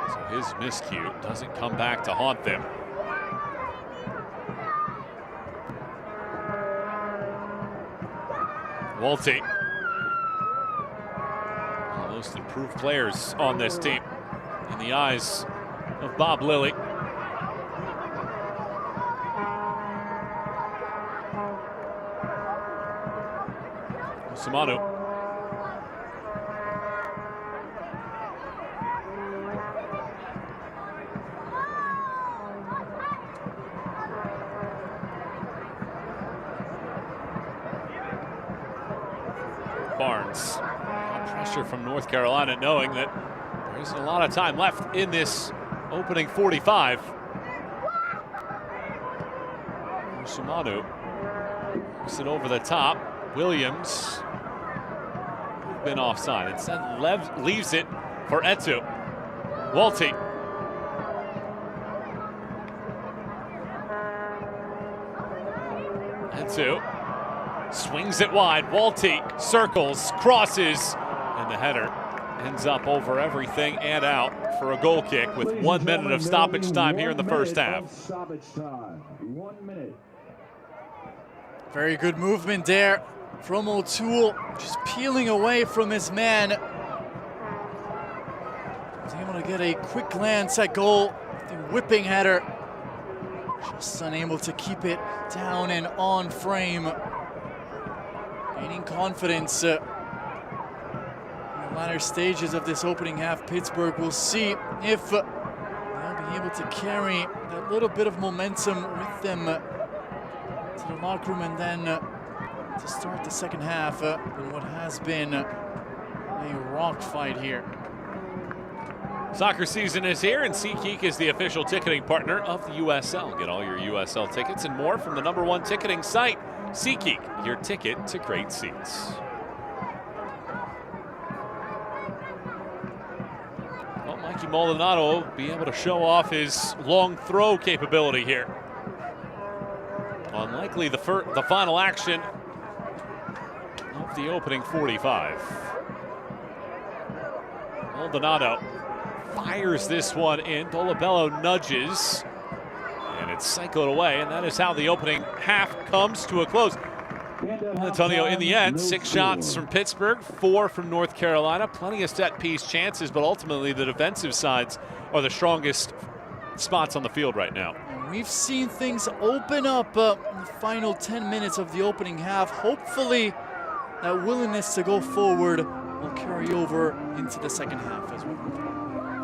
So his miscue doesn't come back to haunt them. Walty. One of the most improved players on this team in the eyes of Bob Lilly. Samanu. Barnes. Pressure from North Carolina, knowing that there isn't a lot of time left in this opening 45. Samanu. Works it over the top. Williams been offside. Instead leaves it for Etu. Walty. Etu swings it wide. Walty circles, crosses, and the header ends up over everything and out for a goal kick with 1 minute of stoppage time here in the first half.
Stoppage time. 1 minute.
Very good movement there from O'Toole, just peeling away from his man. He's able to get a quick glance at goal, the whipping header. Just unable to keep it down and on frame. Gaining confidence in the latter stages of this opening half. Pittsburgh will see if they'll be able to carry that little bit of momentum with them to the locker room and then to start the second half in what has been a rock fight here.
Soccer season is here, and SeatGeek is the official ticketing partner of the USL. Get all your USL tickets and more from the #1 ticketing site, SeatGeek, your ticket to great seats. Well, Mikey Maldonado will be able to show off his long throw capability here. Unlikely the final action of the opening 45. Maldonado fires this one in. Dolabello nudges, and it's cycled away, and that is how the opening half comes to a close. Antonio, in the end, 6 shots from Pittsburgh, 4 from North Carolina. Plenty of set-piece chances, but ultimately the defensive sides are the strongest spots on the field right now.
We've seen things open up in the final 10 minutes of the opening half. Hopefully, that willingness to go forward will carry over into the second half as well.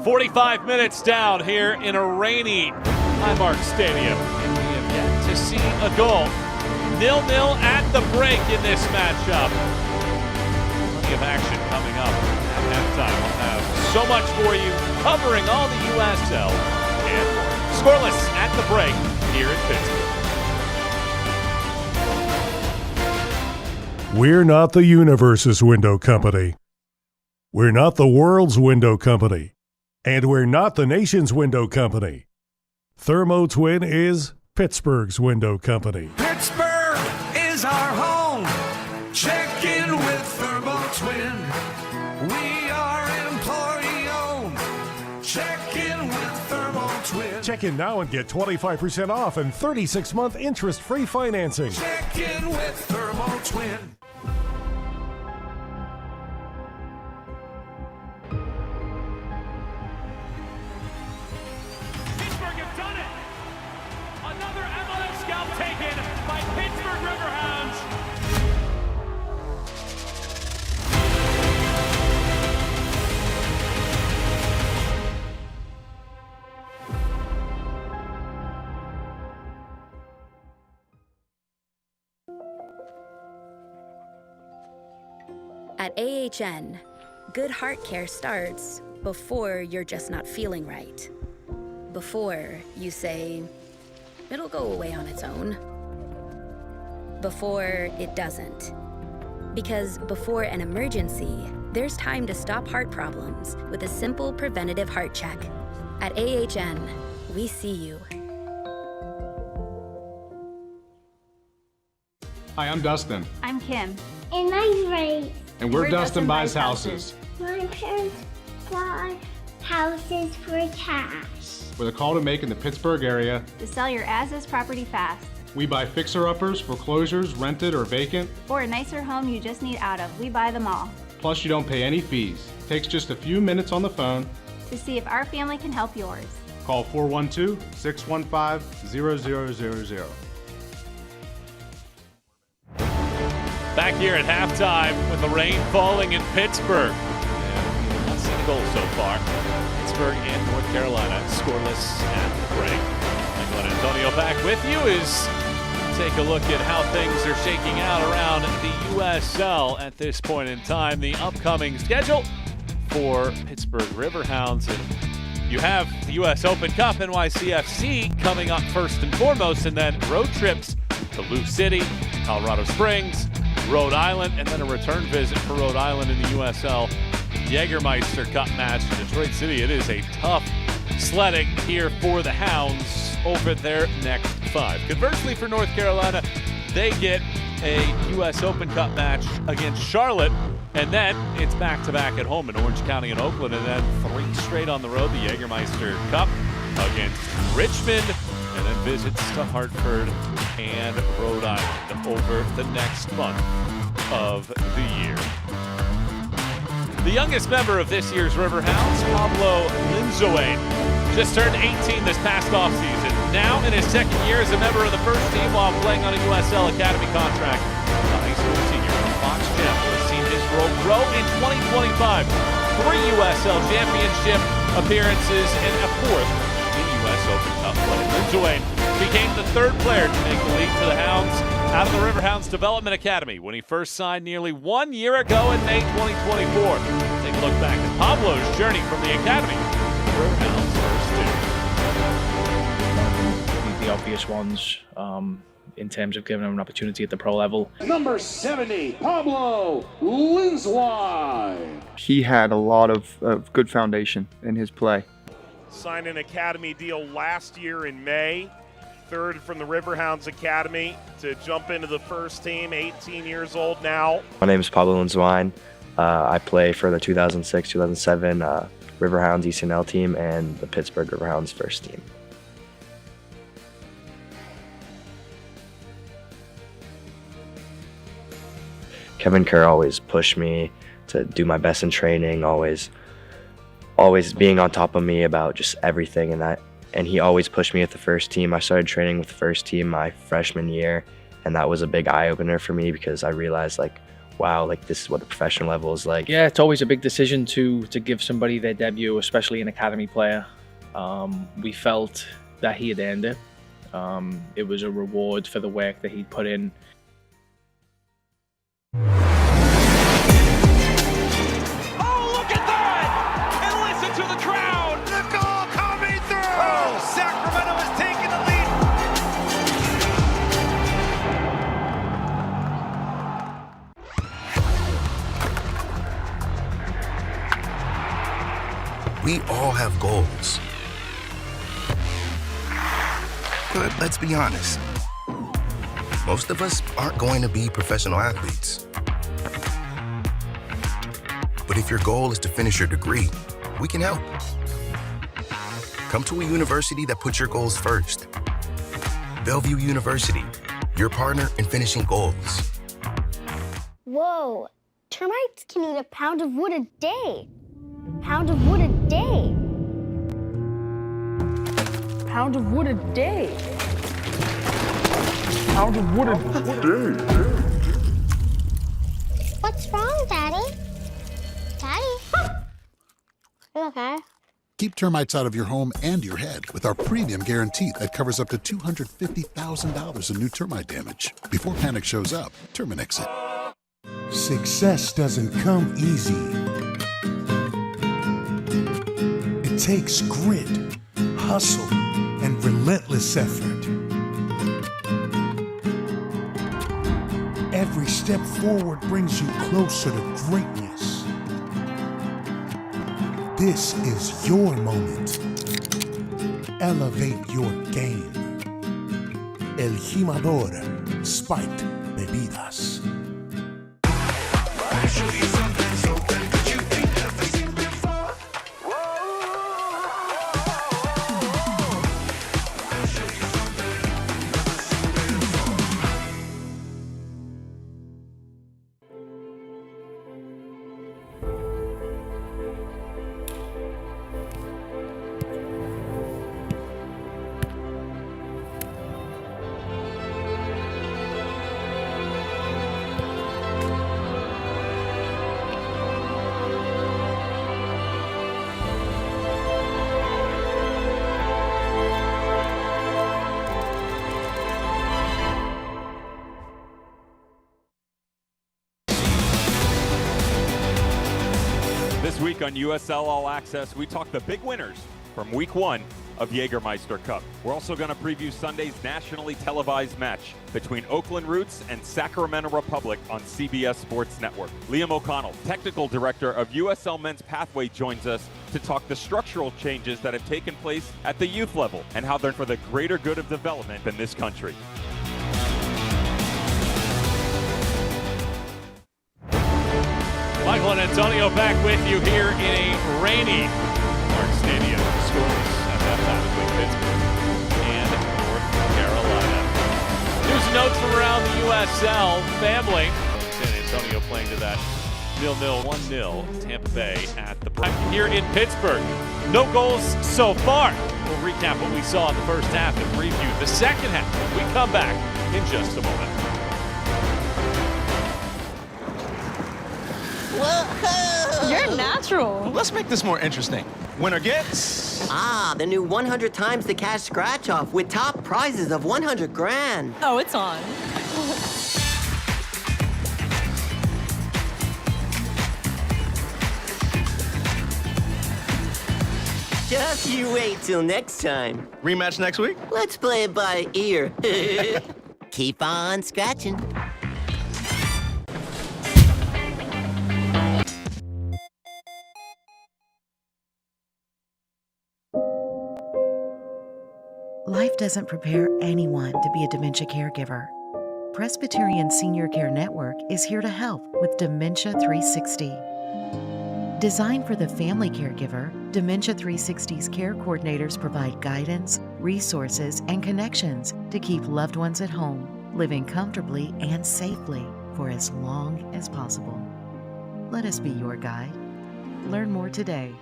45 minutes down here in a rainy Highmark Stadium, and we have yet to see a goal. 0-0 at the break in this matchup. Plenty of action coming up at halftime. We'll have so much for you, covering all the USL and more. Scoreless at the break here in Pittsburgh.
We're not the universe's window company. We're not the world's window company. And we're not the nation's window company. Thermo Twin is Pittsburgh's window company.
Pittsburgh is our home. Check in with Thermo Twin. We are employee owned. Check in with Thermo Twin.
Check in now and get 25% off and 36-month interest-free financing.
Check in with Thermo Twin.
Pittsburgh have done it. Another MLS scout taken by Pittsburgh Riverhounds.
At AHN, good heart care starts before you're just not feeling right. Before you say, it'll go away on its own. Before it doesn't. Because before an emergency, there's time to stop heart problems with a simple preventative heart check. At AHN, we see you.
Hi, I'm Dustin.
I'm Kim.
And I'm Grace.
And we're Dustin Buys Houses.
My parents buy houses for cash.
With a call to make in the Pittsburgh area.
To sell your as-is property fast.
We buy fixer-uppers, foreclosures, rented or vacant.
Or a nicer home you just need out of. We buy them all.
Plus, you don't pay any fees. It takes just a few minutes on the phone.
To see if our family can help yours.
Call 412-615-0000.
Back here at halftime with the rain falling in Pittsburgh. And we've not seen a goal so far. Pittsburgh and North Carolina scoreless at the break. Michael and Antonio back with you as we take a look at how things are shaking out around the USL at this point in time. The upcoming schedule for Pittsburgh Riverhounds. And you have the US Open Cup, NYCFC, coming up first and foremost, and then road trips to Lou City, Colorado Springs, Rhode Island, and then a return visit for Rhode Island in the USL Jägermeister Cup match in Detroit City. It is a tough sledding here for the Hounds over their next 5. Conversely, for North Carolina, they get a U.S. Open Cup match against Charlotte, and then it's back-to-back at home in Orange County and Oakland, and then 3 straight on the road, the Jägermeister Cup against Richmond, and then visits to Hartford and Rhode Island over the next month of the year. The youngest member of this year's Riverhounds, Pablo Linzoane, just turned 18 this past offseason. Now in his second year as a member of the first team while playing on a USL Academy contract. The high school senior from Fox Gem has seen his role grow in 2025. 3 USL Championship appearances and a 4th in US Open Cup play. Linzoane became the 3rd player to make the leap to the Hounds out of the Riverhounds Development Academy when he first signed nearly 1 year ago in May 2024. Take a look back at Pablo's journey from the Academy to the Riverhounds first team.
The obvious ones in terms of giving him an opportunity at the pro level.
Number 70, Pablo Linzoane.
He had a lot of good foundation in his play.
Signed an academy deal last year in May. 3rd from the Riverhounds Academy to jump into the first team, 18 years old now.
My name is Pablo Linzoane. I play for the 2006-2007 Riverhounds ECNL team and the Pittsburgh Riverhounds first team. Kevin Kerr always pushed me to do my best in training, always being on top of me about just everything, and he always pushed me at the first team. I started training with the first team my freshman year, and that was a big eye-opener for me because I realized, like, wow, like this is what the professional level is like.
Yeah, it's always a big decision to give somebody their debut, especially an academy player. We felt that he had earned it. It was a reward for the work that he'd put in.
We all have goals. But let's be honest, most of us aren't going to be professional athletes. But if your goal is to finish your degree, we can help. Come to a university that puts your goals first. Bellevue University, your partner in finishing goals.
Whoa, termites can eat a pound of wood a day. Pound of wood a day. Pound of wood a day. Pound of wood a day. What's wrong, Daddy? Daddy? You okay?
Keep termites out of your home and your head with our premium guarantee that covers up to $250,000 in new termite damage. Before panic shows up, Terminix it.
Success doesn't come easy. It takes grit, hustle, and relentless effort. Every step forward brings you closer to greatness. This is your moment. Elevate your game. El Jimador Spiked Bebidas.
This week on USL All Access, we talk the big winners from Week 1 of Jägermeister Cup. We're also going to preview Sunday's nationally televised match between Oakland Roots and Sacramento Republic on CBS Sports Network. Liam O'Connell, technical director of USL Men's Pathway, joins us to talk the structural changes that have taken place at the youth level and how they're for the greater good of development in this country.
Michael and Antonio back with you here in a rainy Mark Stadium. Scores at halftime between Pittsburgh and North Carolina. News and notes from around the USL family. San Antonio playing to that 0-0, 1-0 Tampa Bay at the break. Here in Pittsburgh, no goals so far. We'll recap what we saw in the first half and preview the second half when we come back in just a moment.
Whoa!
You're natural.
Let's make this more interesting. Winner gets...
the new 100 times the cash scratch-off with top prizes of 100 grand.
Oh, it's on.
Just you wait till next time.
Rematch next week?
Let's play it by ear. Keep on scratching.
Life doesn't prepare anyone to be a dementia caregiver. Presbyterian Senior Care Network is here to help with Dementia 360. Designed for the family caregiver, Dementia 360's care coordinators provide guidance, resources, and connections to keep loved ones at home, living comfortably and safely for as long as possible. Let us be your guide. Learn more today.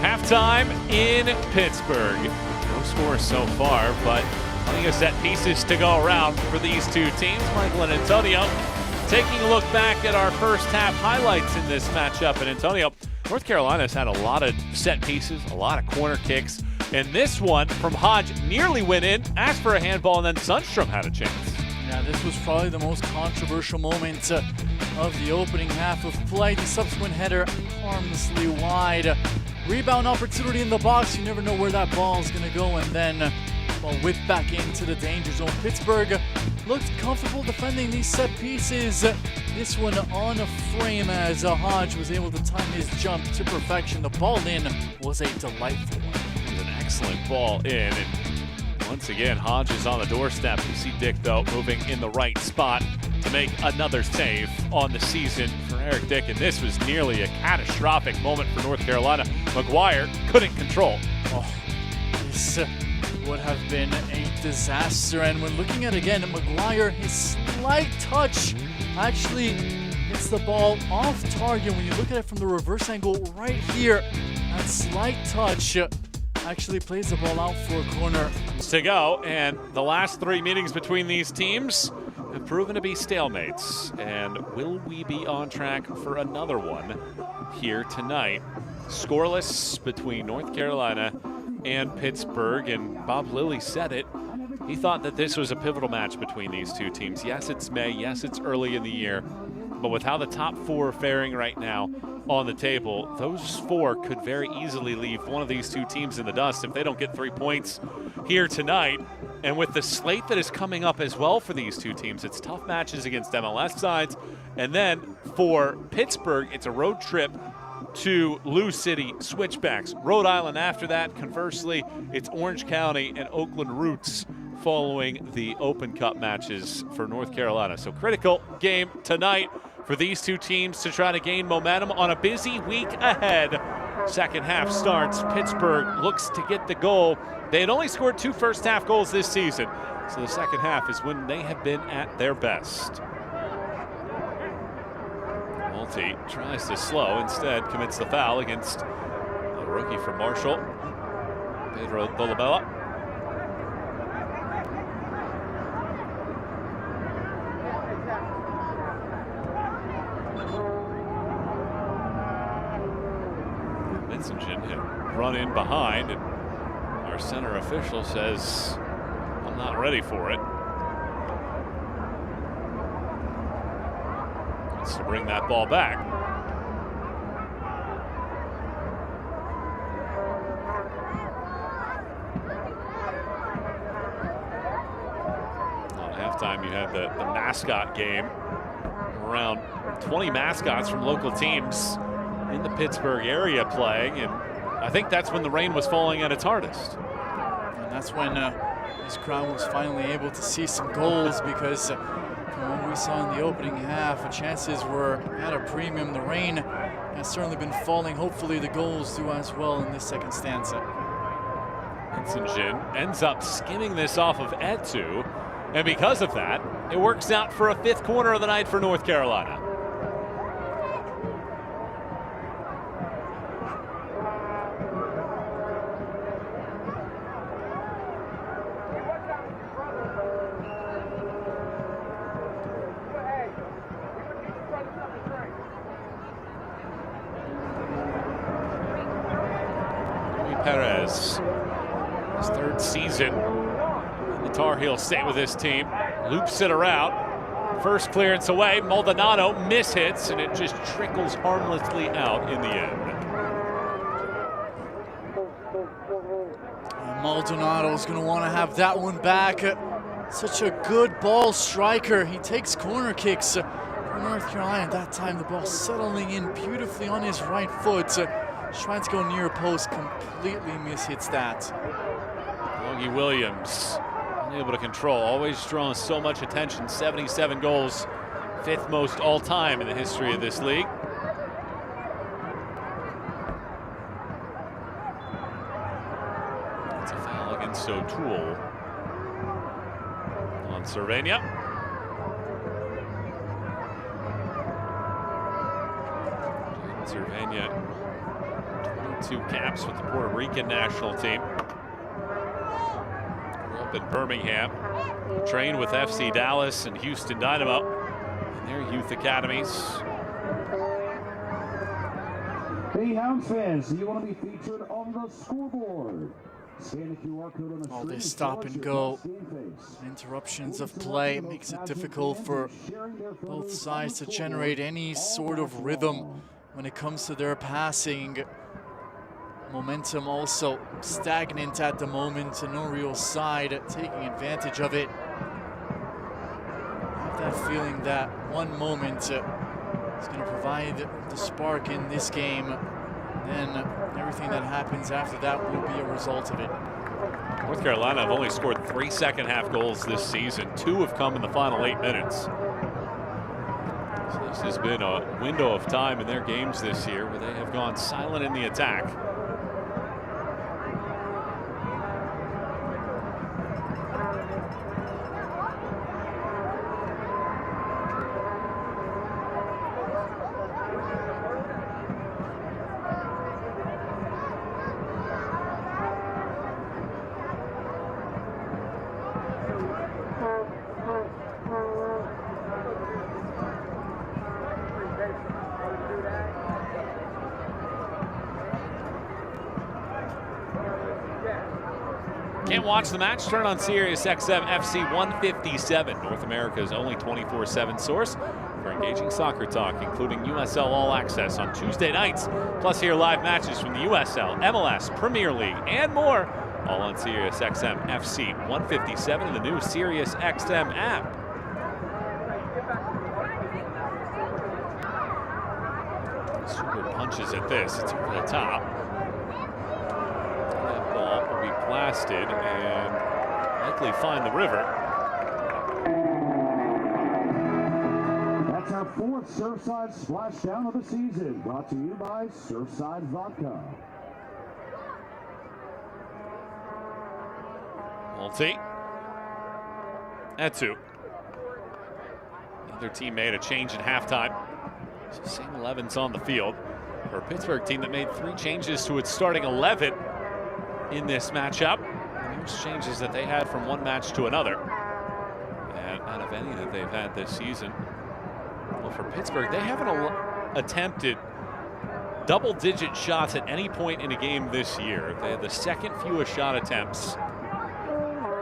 Halftime in Pittsburgh. No score so far, but plenty of set pieces to go around for these two teams. Michael and Antonio taking a look back at our first half highlights in this matchup. And Antonio, North Carolina's had a lot of set pieces, a lot of corner kicks. And this one from Hodge nearly went in, asked for a handball, and then Sundstrom had a chance.
Yeah, this was probably the most controversial moment of the opening half of play. The subsequent header harmlessly wide. Rebound opportunity in the box. You never know where that ball is going to go. And then whipped back into the danger zone. Pittsburgh looked comfortable defending these set pieces. This one on a frame as Hodge was able to time his jump to perfection. The ball in was a delightful one.
It was an excellent ball in. And once again, Hodge is on the doorstep. You see Dick, though, moving in the right spot to make another save on the season for Eric Dick. And this was nearly a catastrophic moment for North Carolina. McGuire couldn't control.
Oh, this would have been a disaster. And when looking at it again, McGuire, his slight touch actually hits the ball off target. When you look at it from the reverse angle right here, that slight touch actually plays the ball out for a corner.
To go, and the last three meetings between these teams have proven to be stalemates. And will we be on track for another one here tonight? Scoreless between North Carolina and Pittsburgh, and Bob Lilly said it. He thought that this was a pivotal match between these two teams. Yes, it's May. Yes, it's early in the year. But with how the top four are faring right now on the table, those four could very easily leave one of these two teams in the dust if they don't get 3 points here tonight. And with the slate that is coming up as well for these two teams, it's tough matches against MLS sides. And then for Pittsburgh, it's a road trip to Lou City Switchbacks. Rhode Island after that. Conversely, it's Orange County and Oakland Roots following the Open Cup matches for North Carolina. So critical game tonight for these two teams to try to gain momentum on a busy week ahead. Second half starts. Pittsburgh looks to get the goal. They had only scored 2 first half goals this season, so the second half is when they have been at their best. Multi tries to slow, instead commits the foul against the rookie from Marshall, Pedro Dolabella. Vincenten had run in behind, and our center official says, I'm not ready for it. Wants to bring that ball back. the mascot game. Around 20 mascots from local teams in the Pittsburgh area playing, and I think that's when the rain was falling at its hardest.
And that's when this crowd was finally able to see some goals, because from what we saw in the opening half, the chances were at a premium. The rain has certainly been falling. Hopefully the goals do as well in this second stanza.
Jin ends up skimming this off of Etu, and because of that, it works out for a 5th corner of the night for North Carolina. Perez, his 3rd season. The Tar Heels stay with this team. Loops it around. First clearance away. Maldonado mishits, and it just trickles harmlessly out in the end.
Maldonado's going to want to have that one back. Such a good ball striker. He takes corner kicks for North Carolina. That time the ball settling in beautifully on his right foot. Trying to go near post, completely mishits that.
Logie Williams unable to control, always drawing so much attention. 77 goals, 5th most all time in the history of this league. It's a foul against O'Toole on Cervenia. Cervenia, 22 caps with the Puerto Rican national team. Grew up in Birmingham, trained with FC Dallas and Houston Dynamo in their youth academies.
Hey, Hounds fans, do you want to be featured on the scoreboard? Scan the QR code on the
all this stop and go, interruptions of play makes it difficult for both sides to generate any sort of rhythm when it comes to their passing. Momentum also stagnant at the moment, and no real side taking advantage of it. I have that feeling that one moment is going to provide the spark in this game. Then everything that happens after that will be a result of it.
North Carolina have only scored 3 second-half goals this season. 2 have come in the final 8 minutes. So this has been a window of time in their games this year where they have gone silent in the attack. Can't watch the match? Turn on Sirius XM FC 157, North America's only 24/7 source for engaging soccer talk, including USL All Access on Tuesday nights. Plus hear live matches from the USL, MLS, Premier League, and more, all on Sirius XM FC 157 and the new Sirius XM app. Super punches at this. It's over the top. That ball will be blasted and likely find the river.
That's our 4th Surfside splashdown of the season, brought to you by Surfside Vodka.
Multi. Etu. Another team made a change at halftime. So same 11's on the field for a Pittsburgh team that made 3 changes to its starting 11 in this matchup. The most changes that they had from one match to another, and out of any that they've had this season. Well, for Pittsburgh, they haven't attempted double-digit shots at any point in a game this year. They had the 2nd fewest shot attempts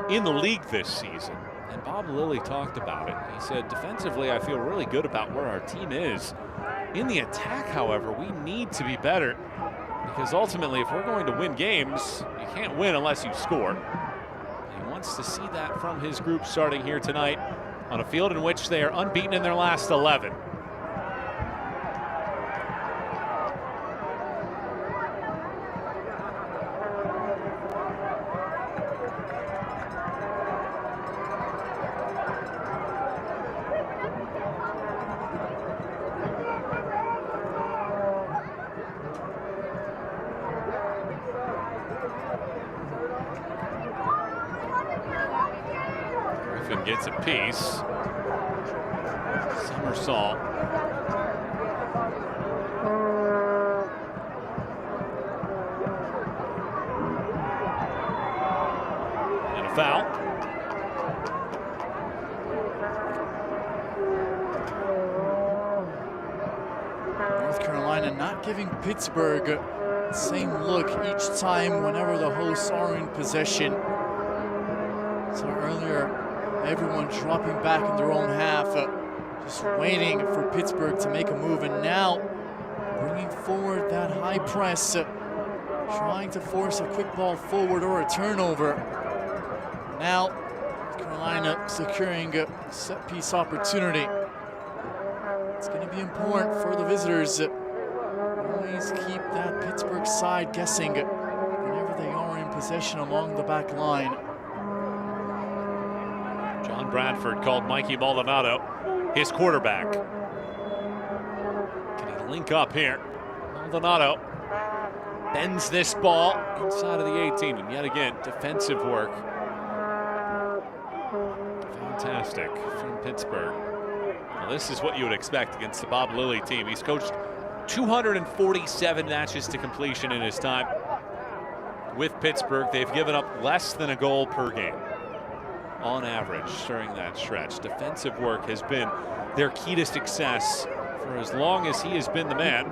in the league this season. And Bob Lilly talked about it. He said, defensively, I feel really good about where our team is. In the attack, however, we need to be better, because ultimately, if we're going to win games, you can't win unless you score. He wants to see that from his group starting here tonight on a field in which they are unbeaten in their last 11. Gets a piece. Somersault. And a foul.
North Carolina not giving Pittsburgh the same look each time whenever the hosts are in possession. So earlier, everyone dropping back in their own half, just waiting for Pittsburgh to make a move, and now bringing forward that high press, trying to force a quick ball forward or a turnover. Now, Carolina securing a set-piece opportunity. It's going to be important for the visitors. Always keep that Pittsburgh side guessing whenever they are in possession along the back line.
John Bradford called Mikey Maldonado his quarterback. Can he link up here? Maldonado bends this ball inside of the 18, and yet again, defensive work. Fantastic from Pittsburgh. Well, this is what you would expect against the Bob Lilly team. He's coached 247 matches to completion in his time with Pittsburgh. They've given up less than a goal per game on average during that stretch. Defensive work has been their key to success for as long as he has been the man.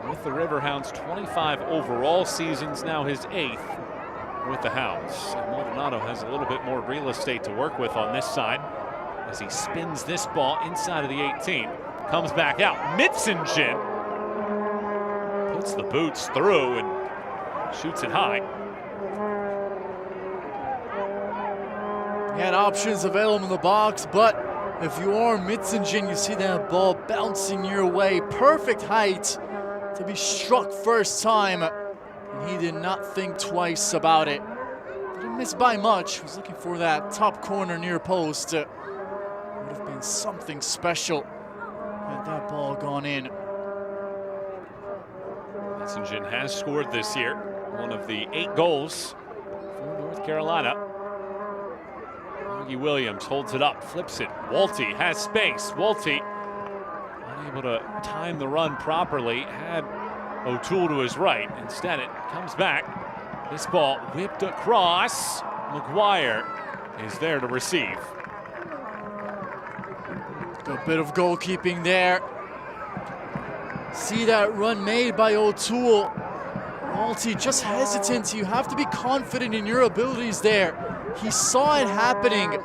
With the Riverhounds, 25 overall seasons, now his 8th with the Hounds. And Maldonado has a little bit more real estate to work with on this side as he spins this ball inside of the 18. Comes back out. Mitsingen puts the boots through and shoots it high.
He had options available in the box, but if you are Mitsingen, you see that ball bouncing your way. Perfect height to be struck first time, and he did not think twice about it. Didn't miss by much. Was looking for that top corner near post. Would have been something special had that ball gone in.
Mitsingen has scored this year, one of the 8 goals for North Carolina. Williams holds it up, flips it. Walty has space. Walty unable to time the run properly. Had O'Toole to his right. Instead, it comes back. This ball whipped across. McGuire is there to receive.
A bit of goalkeeping there. See that run made by O'Toole. Walty just hesitant. You have to be confident in your abilities there. He saw it happening,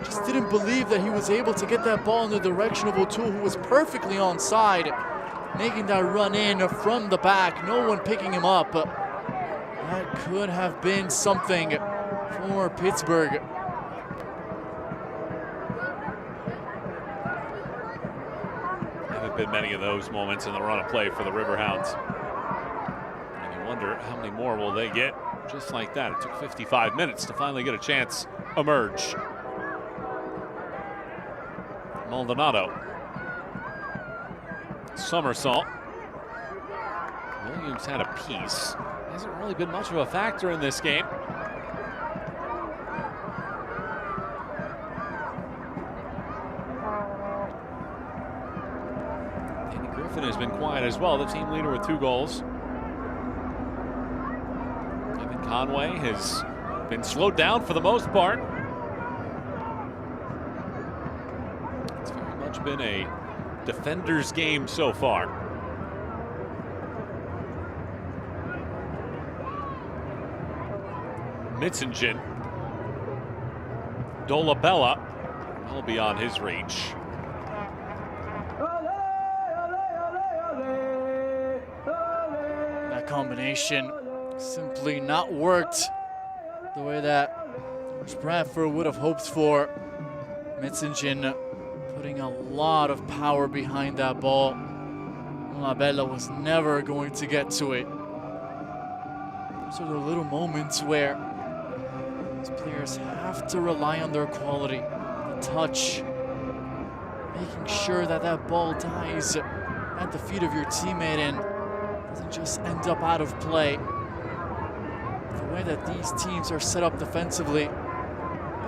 just didn't believe that he was able to get that ball in the direction of O'Toole, who was perfectly onside, making that run in from the back, no one picking him up. That could have been something for Pittsburgh.
Haven't been many of those moments in the run of play for the Riverhounds. And you wonder how many more will they get. Just like that, it took 55 minutes to finally get a chance emerge. Maldonado. Somersault. Williams had a piece. Hasn't really been much of a factor in this game. Danny Griffin has been quiet as well, the team leader with 2 goals. Conway has been slowed down for the most part. It's very much been a defender's game so far. Mitsingen. Dolabella, well beyond his reach.
That combination simply not worked the way that Bradford would have hoped for. Metzingen putting a lot of power behind that ball. Labella was never going to get to it. Those are the little moments where these players have to rely on their quality, the touch, making sure that that ball dies at the feet of your teammate and doesn't just end up out of play. The way that these teams are set up defensively,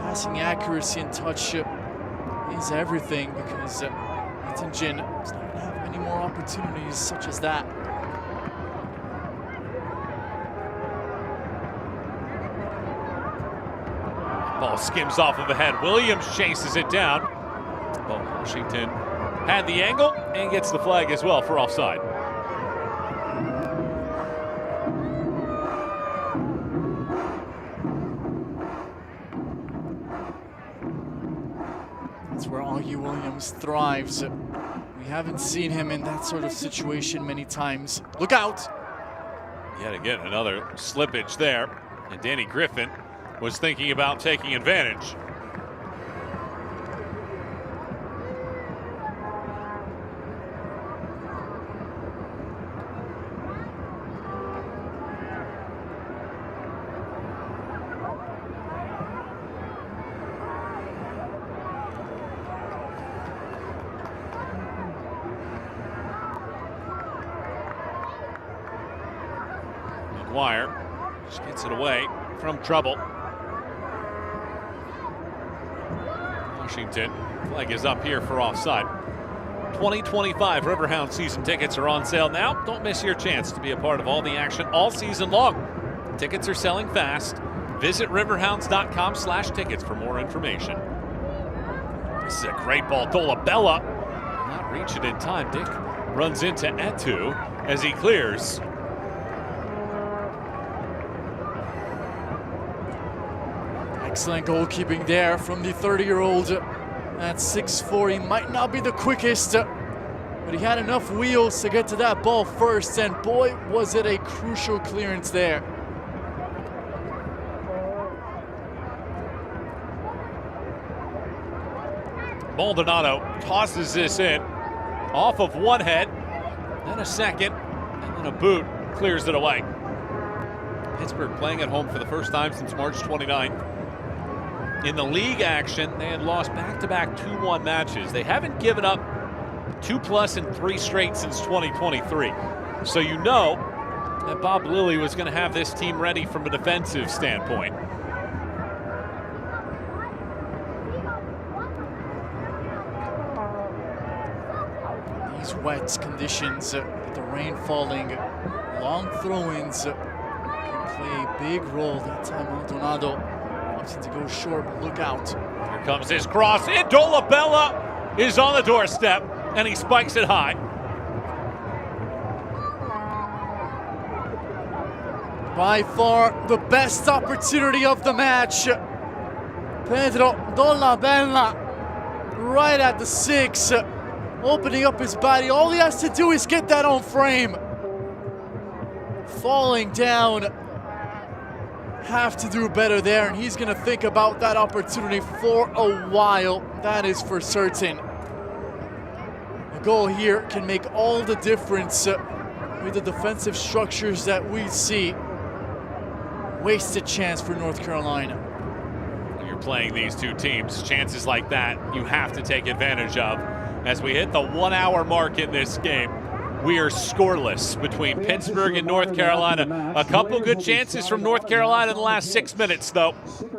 passing accuracy and touch is everything, because Metzingen is not going to have many more opportunities such as that.
Ball skims off of the head. Williams chases it down. Well, Washington had the angle and gets the flag as well for offside.
That's where Augie Williams thrives. We haven't seen him in that sort of situation many times. Look out!
Yet again, another slippage there. And Danny Griffin was thinking about taking advantage. McGuire just gets it away from trouble. Washington, flag is up here for offside. 2025 Riverhounds season tickets are on sale now. Don't miss your chance to be a part of all the action all season long. Tickets are selling fast. Visit riverhounds.com/tickets for more information. This is a great ball. Dolabella not reach it in time. Dick runs into Etu as he clears.
Excellent goalkeeping there from the 30-year-old at 6'4". He might not be the quickest, but he had enough wheels to get to that ball first, and boy, was it a crucial clearance there.
Maldonado tosses this in off of one head, then a second, and then a boot clears it away. Pittsburgh playing at home for the first time since March 29th. In the league action, they had lost back-to-back 2-1 matches. They haven't given up 2+ in 3 straight since 2023. So you know that Bob Lilly was going to have this team ready from a defensive standpoint.
These wet conditions, with the rain falling, long throw-ins can play a big role. That time Maldonado opting to go short, but look out.
Here comes his cross in. Dolabella is on the doorstep, and he spikes it high.
By far the best opportunity of the match. Pedro Dolabella right at the 6, opening up his body. All he has to do is get that on frame. Falling down. Have to do better there, and he's going to think about that opportunity for a while. That is for certain. A goal here can make all the difference with the defensive structures that we see. Wasted chance for North Carolina.
When you're playing these two teams, chances like that you have to take advantage of. As we hit the 1-hour mark in this game, we are scoreless between Pittsburgh and North Carolina. A couple good chances from North Carolina in the last 6 minutes, though.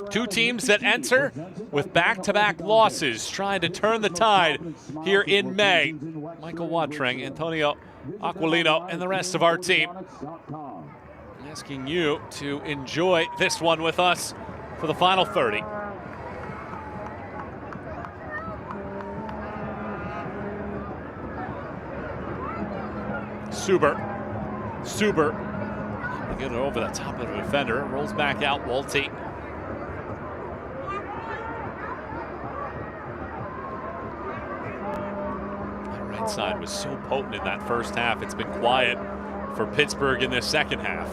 Two teams that enter with back-to-back losses, trying to turn the tide here in May. Michael Watring, Antonio Aquilino, and the rest of our team asking you to enjoy this one with us for the final 30. Suber, get it over the top of the defender, rolls back out, Walty. That right side was so potent in that first half. It's been quiet for Pittsburgh in this second half.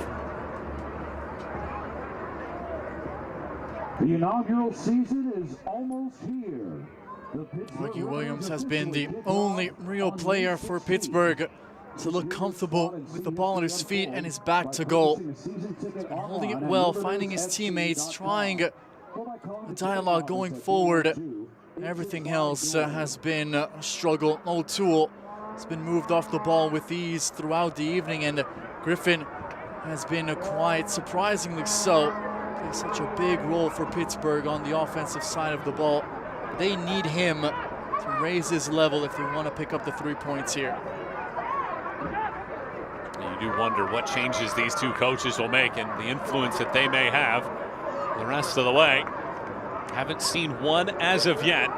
The inaugural season is almost here.
Ricky Williams has been the only real player for Pittsburgh to look comfortable with the ball at his feet and his back to goal. He's been holding it well, finding his teammates, trying a dialogue going forward. Everything else has been a struggle. O'Toole has been moved off the ball with ease throughout the evening, and Griffin has been quiet, surprisingly so. Plays such a big role for Pittsburgh on the offensive side of the ball. They need him to raise his level if they want to pick up the 3 points here.
You do wonder what changes these two coaches will make and the influence that they may have the rest of the way. Haven't seen one as of yet.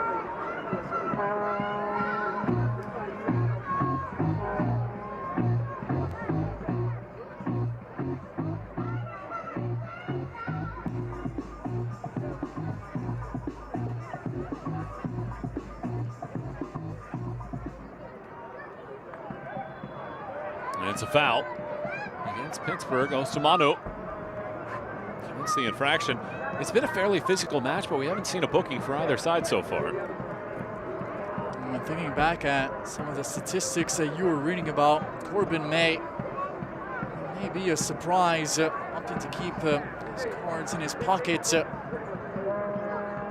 And it's a foul against Pittsburgh. Osumanu commits the infraction. It's been a fairly physical match, but we haven't seen a booking for either side so far.
And thinking back at some of the statistics that you were reading about, Corbin may be a surprise, opting to keep his cards in his pocket,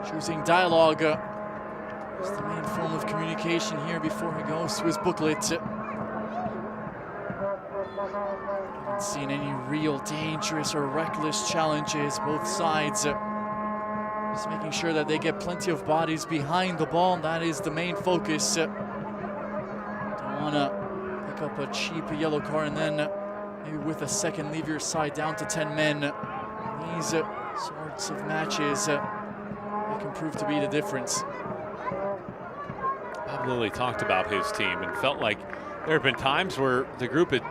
choosing dialogue as the main form of communication here before he goes to his booklet. Haven't seen any real dangerous or reckless challenges. Both sides just making sure that they get plenty of bodies behind the ball. That is the main focus. Don't want to pick up a cheap yellow card and then maybe with a second leave your side down to 10 men. These sorts of matches they can prove to be the difference.
Bob Lilly talked about his team and felt like there have been times where the group had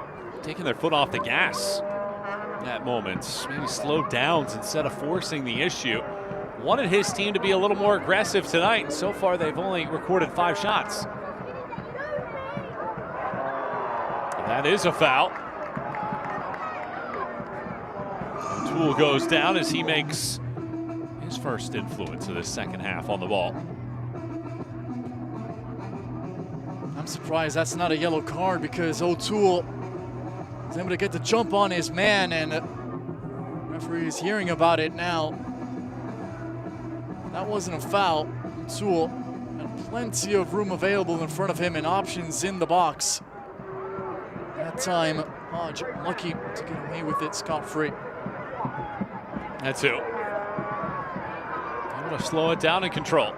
taken their foot off the gas at moments, maybe slowed downs instead of forcing the issue. Wanted his team to be a little more aggressive tonight. So far, they've only recorded 5 shots. That is a foul. Toole goes down as he makes his first influence of the second half on the ball.
I'm surprised that's not a yellow card because O'Toole was able to get the jump on his man, and the referee is hearing about it now. That wasn't a foul. O'Toole had plenty of room available in front of him and options in the box. That time, Hodge lucky to get away with it scot-free.
That's who. Able to slow it down and control.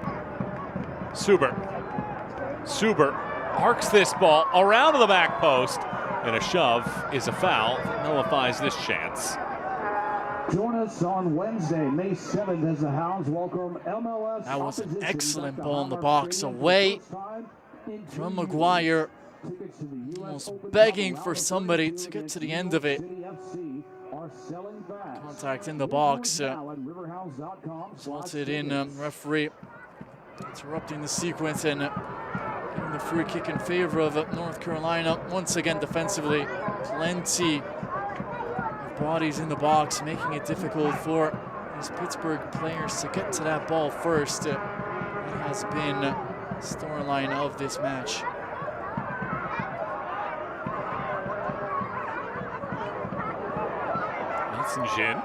Suber arcs this ball around to the back post, and a shove is a foul that nullifies this chance.
Join us on Wednesday, May 7th, as the Hounds welcome MLS.
That was an excellent ball in the box, away from McGuire. Almost begging for somebody to get to the end of it. Contact in the box resulted in referee interrupting the sequence and giving the free kick in favor of North Carolina. Once again defensively, plenty of bodies in the box, making it difficult for these Pittsburgh players to get to that ball first. It has been the storyline of this match.
Jin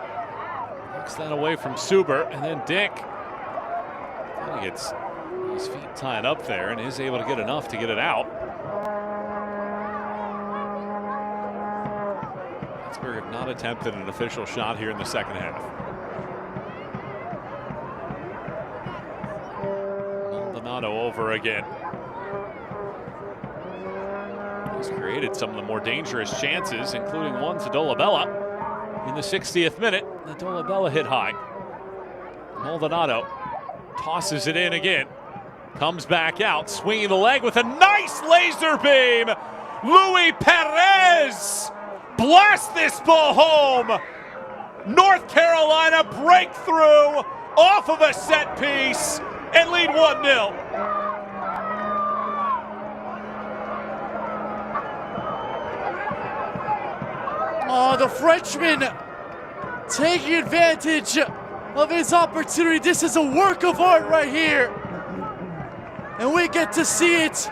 knocks that away from Suber, and then Dick gets his feet tied up there and is able to get enough to get it out. Pittsburgh have not attempted an official shot here in the second half. Maldonado over again. He's created some of the more dangerous chances, including one to Dolabella. In the 60th minute, the Dolabella hit high. Maldonado tosses it in again. Comes back out, swinging the leg with a nice laser beam. Luis Perez blasts this ball home. North Carolina breakthrough off of a set piece and lead 1-0.
Oh, the Frenchman taking advantage of his opportunity. This is a work of art right here. and we get to see it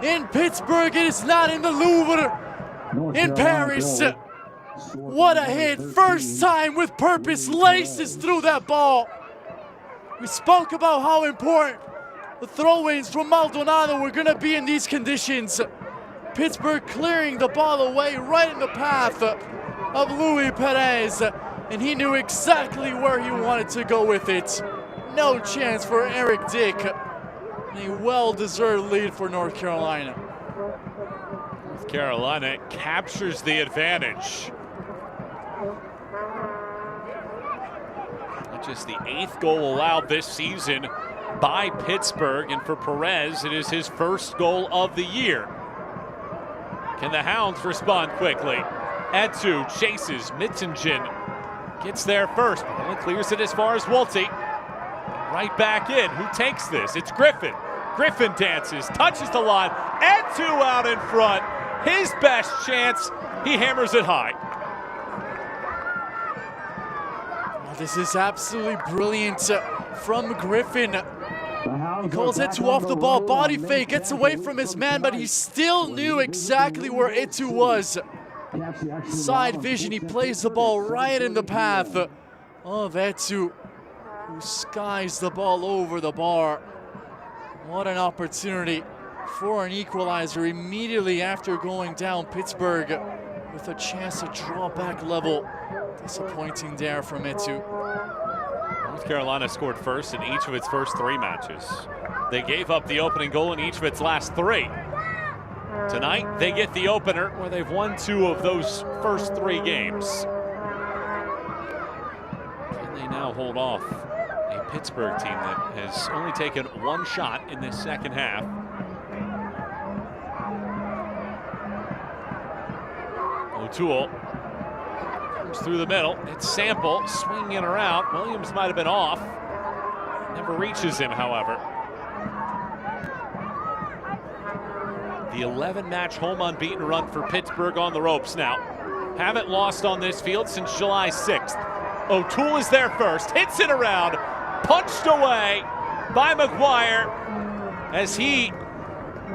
in Pittsburgh. It is not in the Louvre in Paris. What a hit, first time with purpose, laces through that ball. We spoke about how important the throw-ins from Maldonado were gonna be in these conditions. Pittsburgh clearing the ball away right in the path of Luis Perez, and he knew exactly where he wanted to go with it. No chance for Eric Dick, and a well-deserved lead for North Carolina.
North Carolina captures the advantage. Just the 8th goal allowed this season by Pittsburgh, and for Perez, it is his first goal of the year. Can the Hounds respond quickly? Etu chases, Mittingen gets there first, but only clears it as far as Wolty. Right back in, who takes this? It's Griffin. Griffin dances, touches the line, Etu out in front. His best chance, he hammers it high.
This is absolutely brilliant from Griffin. He calls Etu off the ball, body fake, gets away from his man, but he still knew exactly where Etu was. Side vision, he plays the ball right in the path of Etu, who skies the ball over the bar. What an opportunity for an equalizer immediately after going down. Pittsburgh with a chance to draw back level. Disappointing there from Etu.
North Carolina scored first in each of its first 3 matches. They gave up the opening goal in each of its last 3. Tonight, they get the opener where they've won 2 of those first 3 games. Can they now hold off a Pittsburgh team that has only taken 1 shot in this second half? O'Toole through the middle. It's Sample swinging around. Williams might have been off. Never reaches him, however. The 11-match home unbeaten run for Pittsburgh on the ropes now. Haven't lost on this field since July 6th. O'Toole is there first, hits it around, punched away by McGuire as he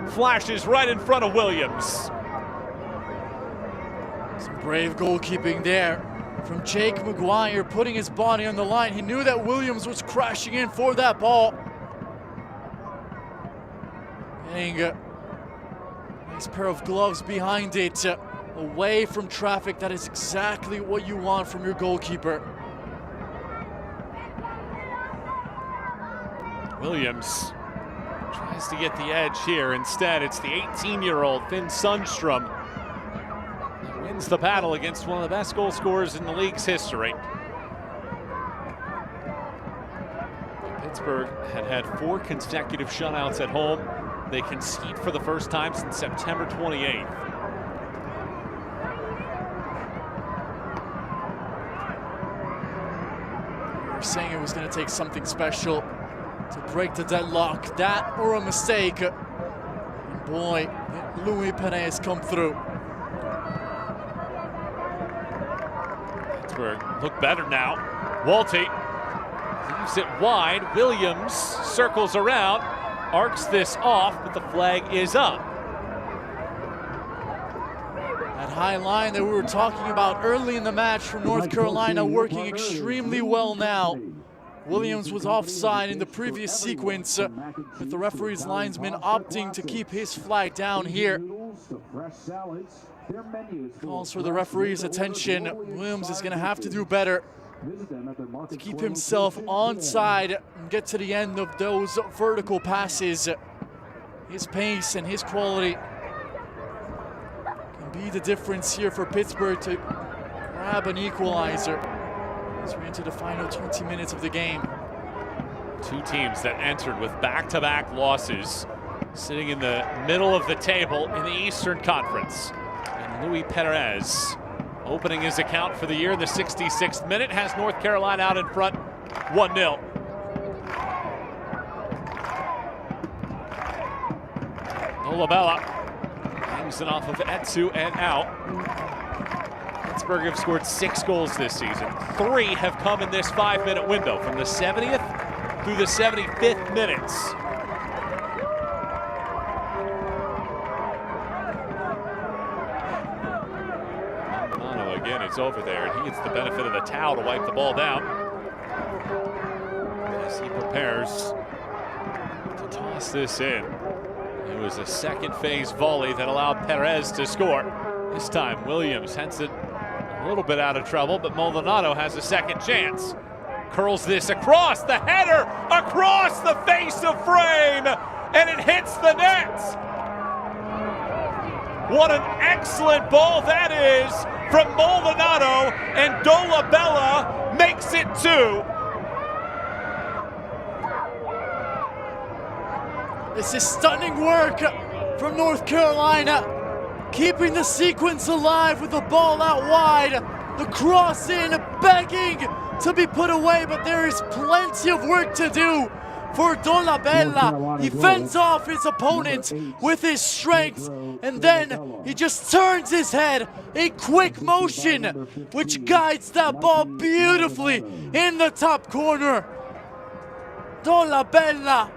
flashes right in front of Williams.
Some brave goalkeeping there from Jake McGuire, putting his body on the line. He knew that Williams was crashing in for that ball. Getting a nice pair of gloves behind it, away from traffic. That is exactly what you want from your goalkeeper.
Williams tries to get the edge here. Instead, it's the 18-year-old Finn Sundstrom wins the battle against one of the best goal scorers in the league's history. Pittsburgh had 4 consecutive shutouts at home. They concede for the first time since September 28th.
We were saying it was going to take something special to break the deadlock, that or a mistake. And boy, did Luis Perez come through.
Look better now. Wolty leaves it wide. Williams circles around, arcs this off, but the flag is up.
That high line that we were talking about early in the match from North Carolina working extremely well now. Williams was offside in the previous sequence, with the referee's linesman opting to keep his flag down here. Calls for the referee's attention. Williams is going to have to do better to keep himself onside and get to the end of those vertical passes. His pace and his quality can be the difference here for Pittsburgh to grab an equalizer as we enter the final 20 minutes of the game.
2 teams that entered with back-to-back losses, sitting in the middle of the table in the Eastern Conference. Luis Perez opening his account for the year in the 66th minute, has North Carolina out in front 1-0. Olabella hangs it off of Etu and out. Pittsburgh have scored 6 goals this season. 3 have come in this 5-minute window from the 70th through the 75th minutes. again. It's over there, and he gets the benefit of the towel to wipe the ball down as he prepares to toss this in. It was a second phase volley that allowed Perez to score. This time Williams hence it a little bit out of trouble, but Maldonado has a second chance. Curls this across the header, across the face of frame, and it hits the net. What an excellent ball that is from Maldonado, and Dolabella makes it 2.
This is stunning work from North Carolina, keeping the sequence alive with the ball out wide. The cross in, begging to be put away, but there is plenty of work to do for Dolabella. He fends off his opponent with his strength, and then he just turns his head, a quick motion, which guides that ball beautifully in the top corner. Dolabella,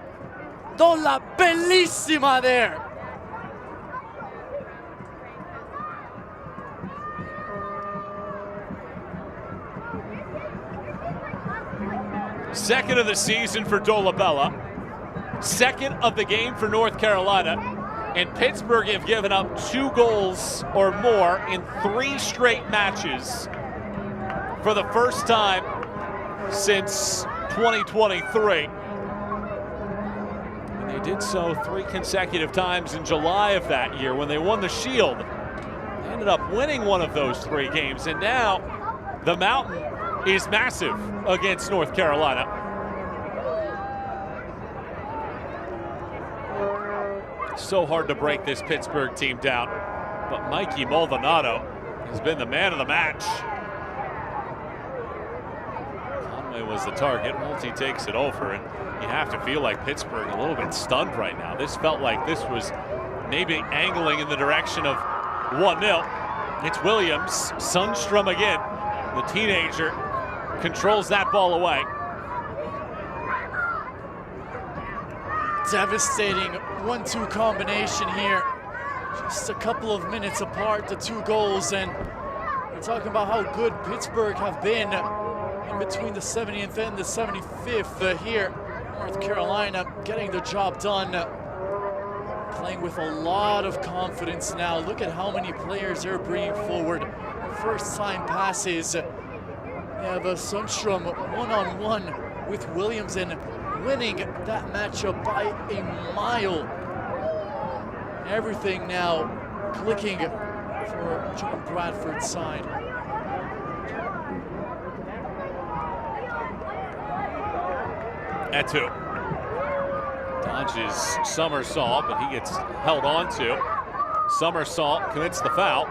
Dolabellissima there.
Second of the season for Dolabella. Second of the game for North Carolina. And Pittsburgh have given up 2 goals or more in 3 straight matches for the first time since 2023. And they did so 3 consecutive times in July of that year when they won the Shield. They ended up winning one of those 3 games, and now the Mountain is massive against North Carolina. So hard to break this Pittsburgh team down, but Mikey Maldonado has been the man of the match. Conway was the target. Multi takes it over, and you have to feel like Pittsburgh a little bit stunned right now. This felt like this was maybe angling in the direction of 1-0. It's Williams, Sundstrom again. The teenager controls that ball away.
Devastating 1-2 combination here. Just a couple of minutes apart, the 2 goals, and we're talking about how good Pittsburgh have been in between the 70th and the 75th here. North Carolina getting the job done, playing with a lot of confidence now. Look at how many players they're bringing forward. First time passes. They have a Sundstrom one-on-one with Williams and winning that matchup by a mile. Everything now clicking for John Bradford's side.
Etu dodges somersault, but he gets held on to. Somersault commits the foul.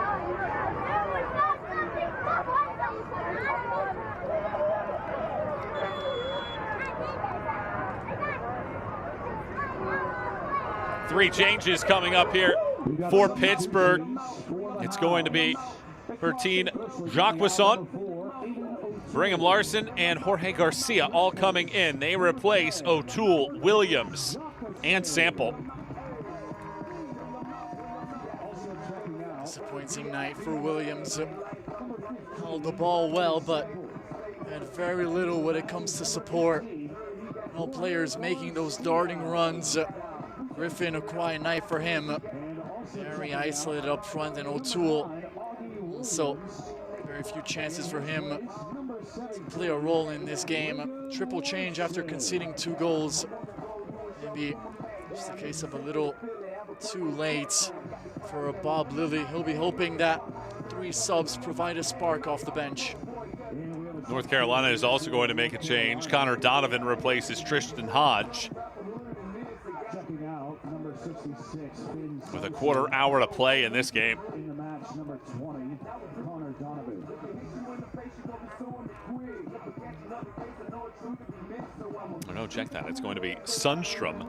Three changes coming up here for Pittsburgh. It's going to be Bertin Jacquesson, Brigham Larson, and Jorge Garcia all coming in. They replace O'Toole, Williams, and Sample.
Disappointing night for Williams. Held the ball well, but had very little when it comes to support. No players making those darting runs. Griffin, a quiet night for him. Very isolated up front, and O'Toole also very few chances for him to play a role in this game. Triple change after conceding 2 goals. Maybe just a case of a little too late for Bob Lilly. He'll be hoping that 3 subs provide a spark off the bench.
North Carolina is also going to make a change. Connor Donovan replaces Tristan Hodge. With a quarter hour to play in this game. Oh no, check that. It's going to be Sundstrom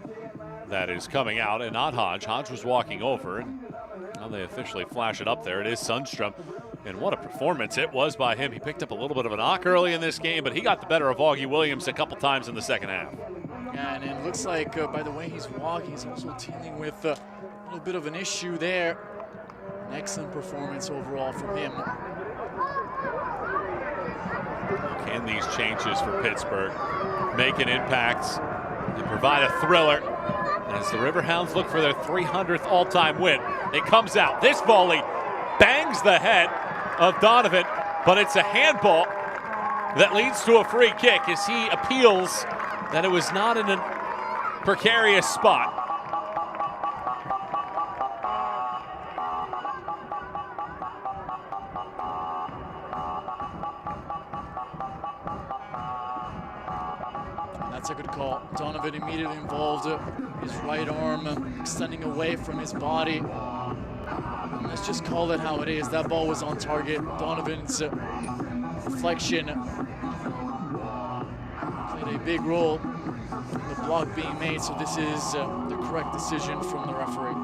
that is coming out and not Hodge. Hodge was walking over, and now they officially flash it up there. It is Sundstrom, and what a performance it was by him. He picked up a little bit of a knock early in this game, but he got the better of Augie Williams a couple times in the second half.
Yeah, and it looks like by the way he's walking, he's also dealing with a little bit of an issue there. An excellent performance overall from him.
Can these changes for Pittsburgh make an impact and provide a thriller as the Riverhounds look for their 300th all-time win? It comes out. This volley bangs the head of Donovan, but it's a handball that leads to a free kick as he appeals that it was not in a precarious spot.
That's a good call. Donovan immediately involved, his right arm extending away from his body. And let's just call it how it is. That ball was on target. Donovan's deflection played a big role in the block being made, so this is the correct decision from the referee.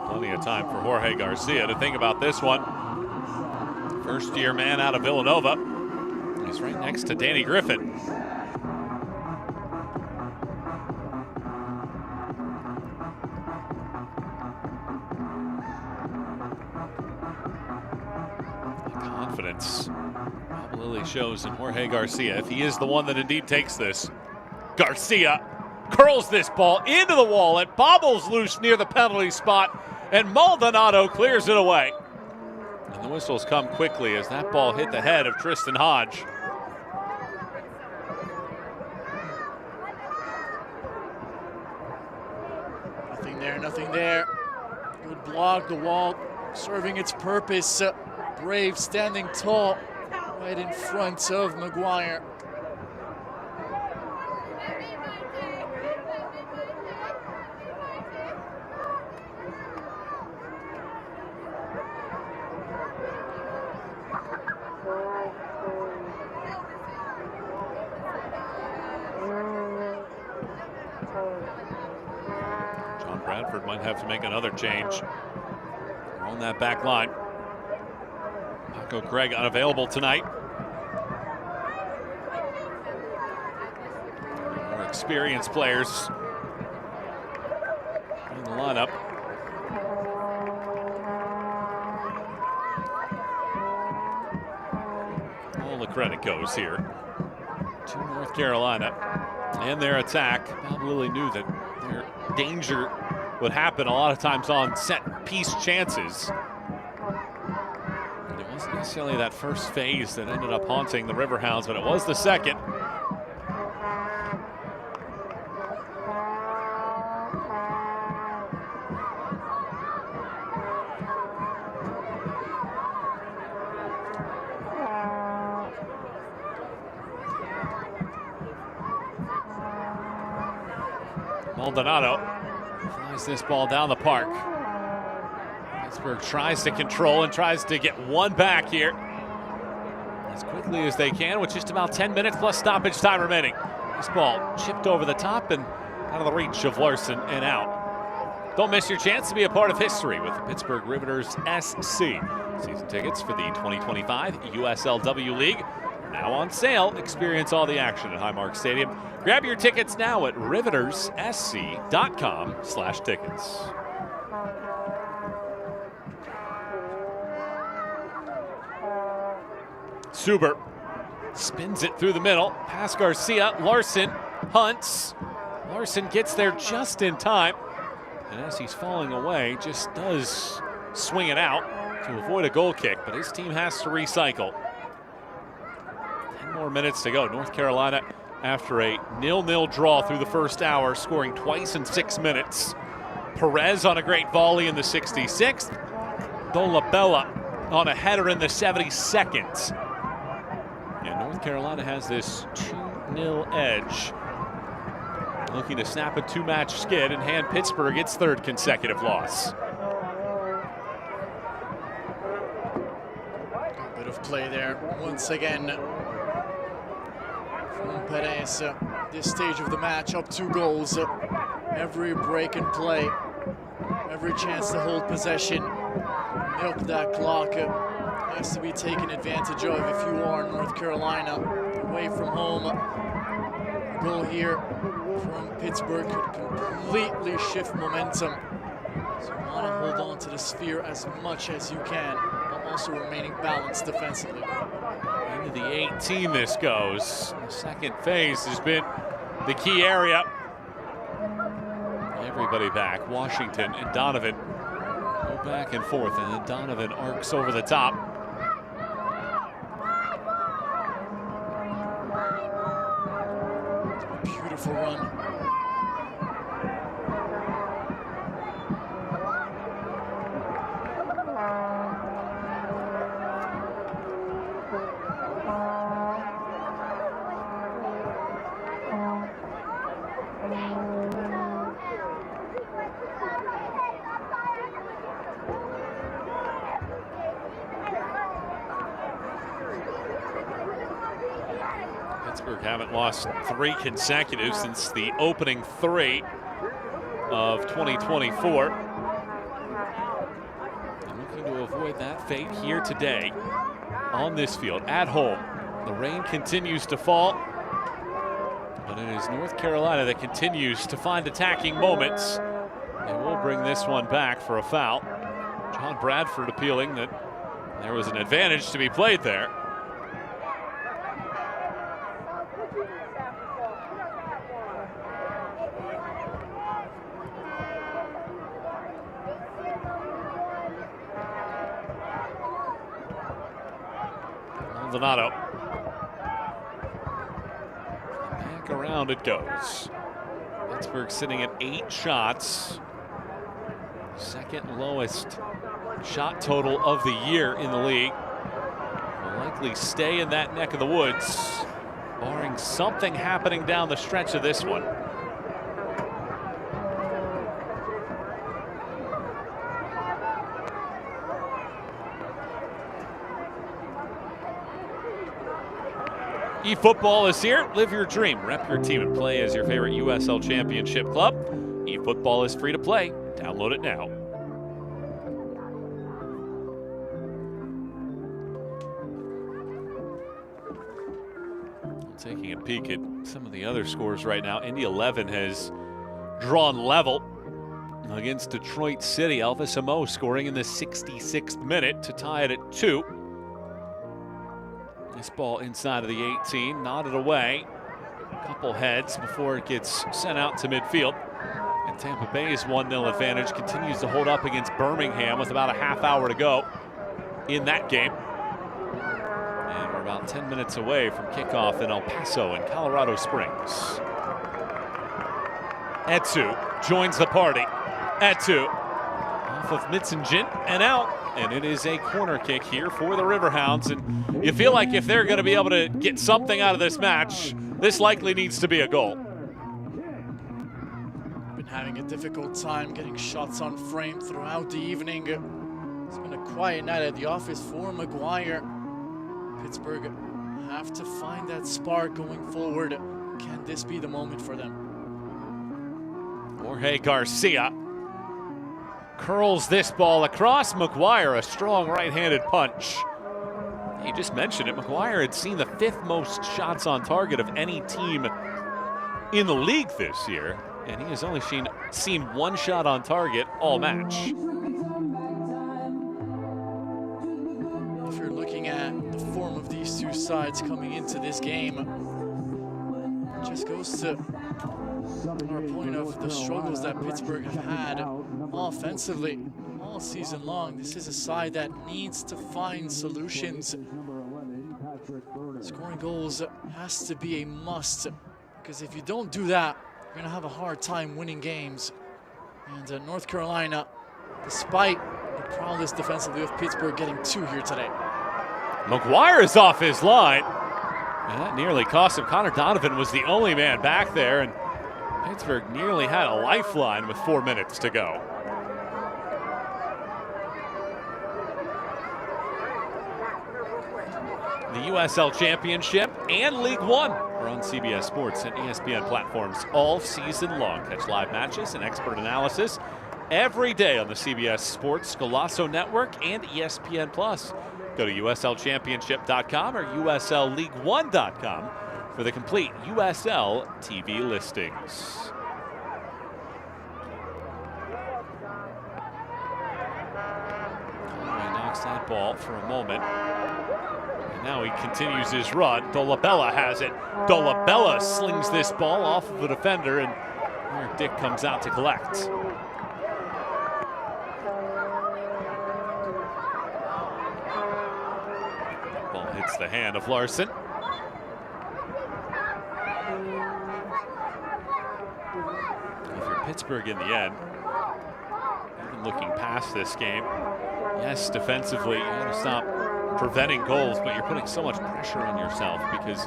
Plenty of time for Jorge Garcia to think about this one. First-year man out of Villanova. He's right next to Danny Griffin. Confidence probably shows in Jorge Garcia if he is the one that indeed takes this. Garcia curls this ball into the wall. It bobbles loose near the penalty spot, and Maldonado clears it away. And the whistles come quickly as that ball hit the head of Tristan Hodge.
Nothing there. Good block, the wall serving its purpose. Brave standing tall right in front of Maguire.
Bradford might have to make another change on that back line. Paco Craig unavailable tonight. More experienced players in the lineup. All the credit goes here to North Carolina and their attack. Bob Lilly knew that their danger would happen a lot of times on set piece chances. And it wasn't necessarily that first phase that ended up haunting the Riverhounds, but it was the second. Maldonado flies this ball down the park. Pittsburgh tries to control and tries to get one back here as quickly as they can with just about 10 minutes plus stoppage time remaining. This ball chipped over the top and out of the reach of Larson and out. Don't miss your chance to be a part of history with the Pittsburgh Riveters SC. Season tickets for the 2025 USLW League are now on sale. Experience all the action at Highmark Stadium. Grab your tickets now at riveterssc.com/tickets. Suber spins it through the middle. Past Garcia. Larson hunts. Larson gets there just in time. And as he's falling away, just does swing it out to avoid a goal kick. But his team has to recycle. 10 more minutes to go. North Carolina, after a 0-0 draw through the first hour, scoring twice in 6 minutes. Perez on a great volley in the 66th. Dolabella on a header in the 72nd. And North Carolina has this 2-0 edge. Looking to snap a two-match skid and hand Pittsburgh its third consecutive loss.
A bit of play there once again from Perez. This stage of the match, up 2 goals. Every break and play, every chance to hold possession, milk that clock has to be taken advantage of if you are North Carolina away from home. A goal here from Pittsburgh could completely shift momentum. So you want to hold on to the sphere as much as you can. But also remaining balanced defensively.
Into the 18 this goes. The second phase has been the key area. Everybody back. Washington and Donovan go back and forth, and then Donovan arcs over the top.
Beautiful run.
Pittsburgh haven't lost 3 consecutive since the opening 3 of 2024. And looking to avoid that fate here today on this field at home. The rain continues to fall, but it is North Carolina that continues to find attacking moments. They will bring this one back for a foul. John Bradford appealing that there was an advantage to be played there. Maldonado. Back around it goes. Pittsburgh sitting at 8 shots. Second lowest shot total of the year in the league. Will likely stay in that neck of the woods, barring something happening down the stretch of this one. eFootball is here. Live your dream, rep your team, and play as your favorite USL Championship club. eFootball is free to play. Download it now. Taking a peek at some of the other scores right now. Indy 11 has drawn level against Detroit City. Elvis Amo scoring in the 66th minute to tie it at 2. This ball inside of the 18, nodded away. A couple heads before it gets sent out to midfield. And Tampa Bay's 1-0 advantage continues to hold up against Birmingham with about a half hour to go in that game. And we're about 10 minutes away from kickoff in El Paso in Colorado Springs. Etsu joins the party. Etsu off of Mitzingen and out. And it is a corner kick here for the Riverhounds. And you feel like if they're going to be able to get something out of this match, this likely needs to be a goal.
Been having a difficult time getting shots on frame throughout the evening. It's been a quiet night at the office for Maguire. Pittsburgh have to find that spark going forward. Can this be the moment for them?
Jorge Garcia curls this ball across. Maguire, a strong right-handed punch. You just mentioned it. Maguire had seen the 5th most shots on target of any team in the league this year, and he has only seen 1 shot on target all match.
If you're looking at the form of these two sides coming into this game, it just goes to our point of the struggles that Pittsburgh have had offensively all season long. This is a side that needs to find solutions. Scoring goals has to be a must, because if you don't do that, you're going to have a hard time winning games. And North Carolina, despite the prowess defensively of Pittsburgh, getting 2 here today.
Maguire is off his line, and that nearly cost him. Connor Donovan was the only man back there, and Pittsburgh nearly had a lifeline with 4 minutes to go. The USL Championship and League One are on CBS Sports and ESPN platforms all season long. Catch live matches and expert analysis every day on the CBS Sports Golazo Network and ESPN Plus. Go to USLChampionship.com or USLLeague1.com for the complete USL TV listings. Knocks that that ball for a moment. And now he continues his run. Dolabella has it. Dolabella slings this ball off of a defender, and Eric Dick comes out to collect. Ball hits the hand of Larson. If you're Pittsburgh in the end, even looking past this game, yes, defensively, you got to stop preventing goals, but you're putting so much pressure on yourself because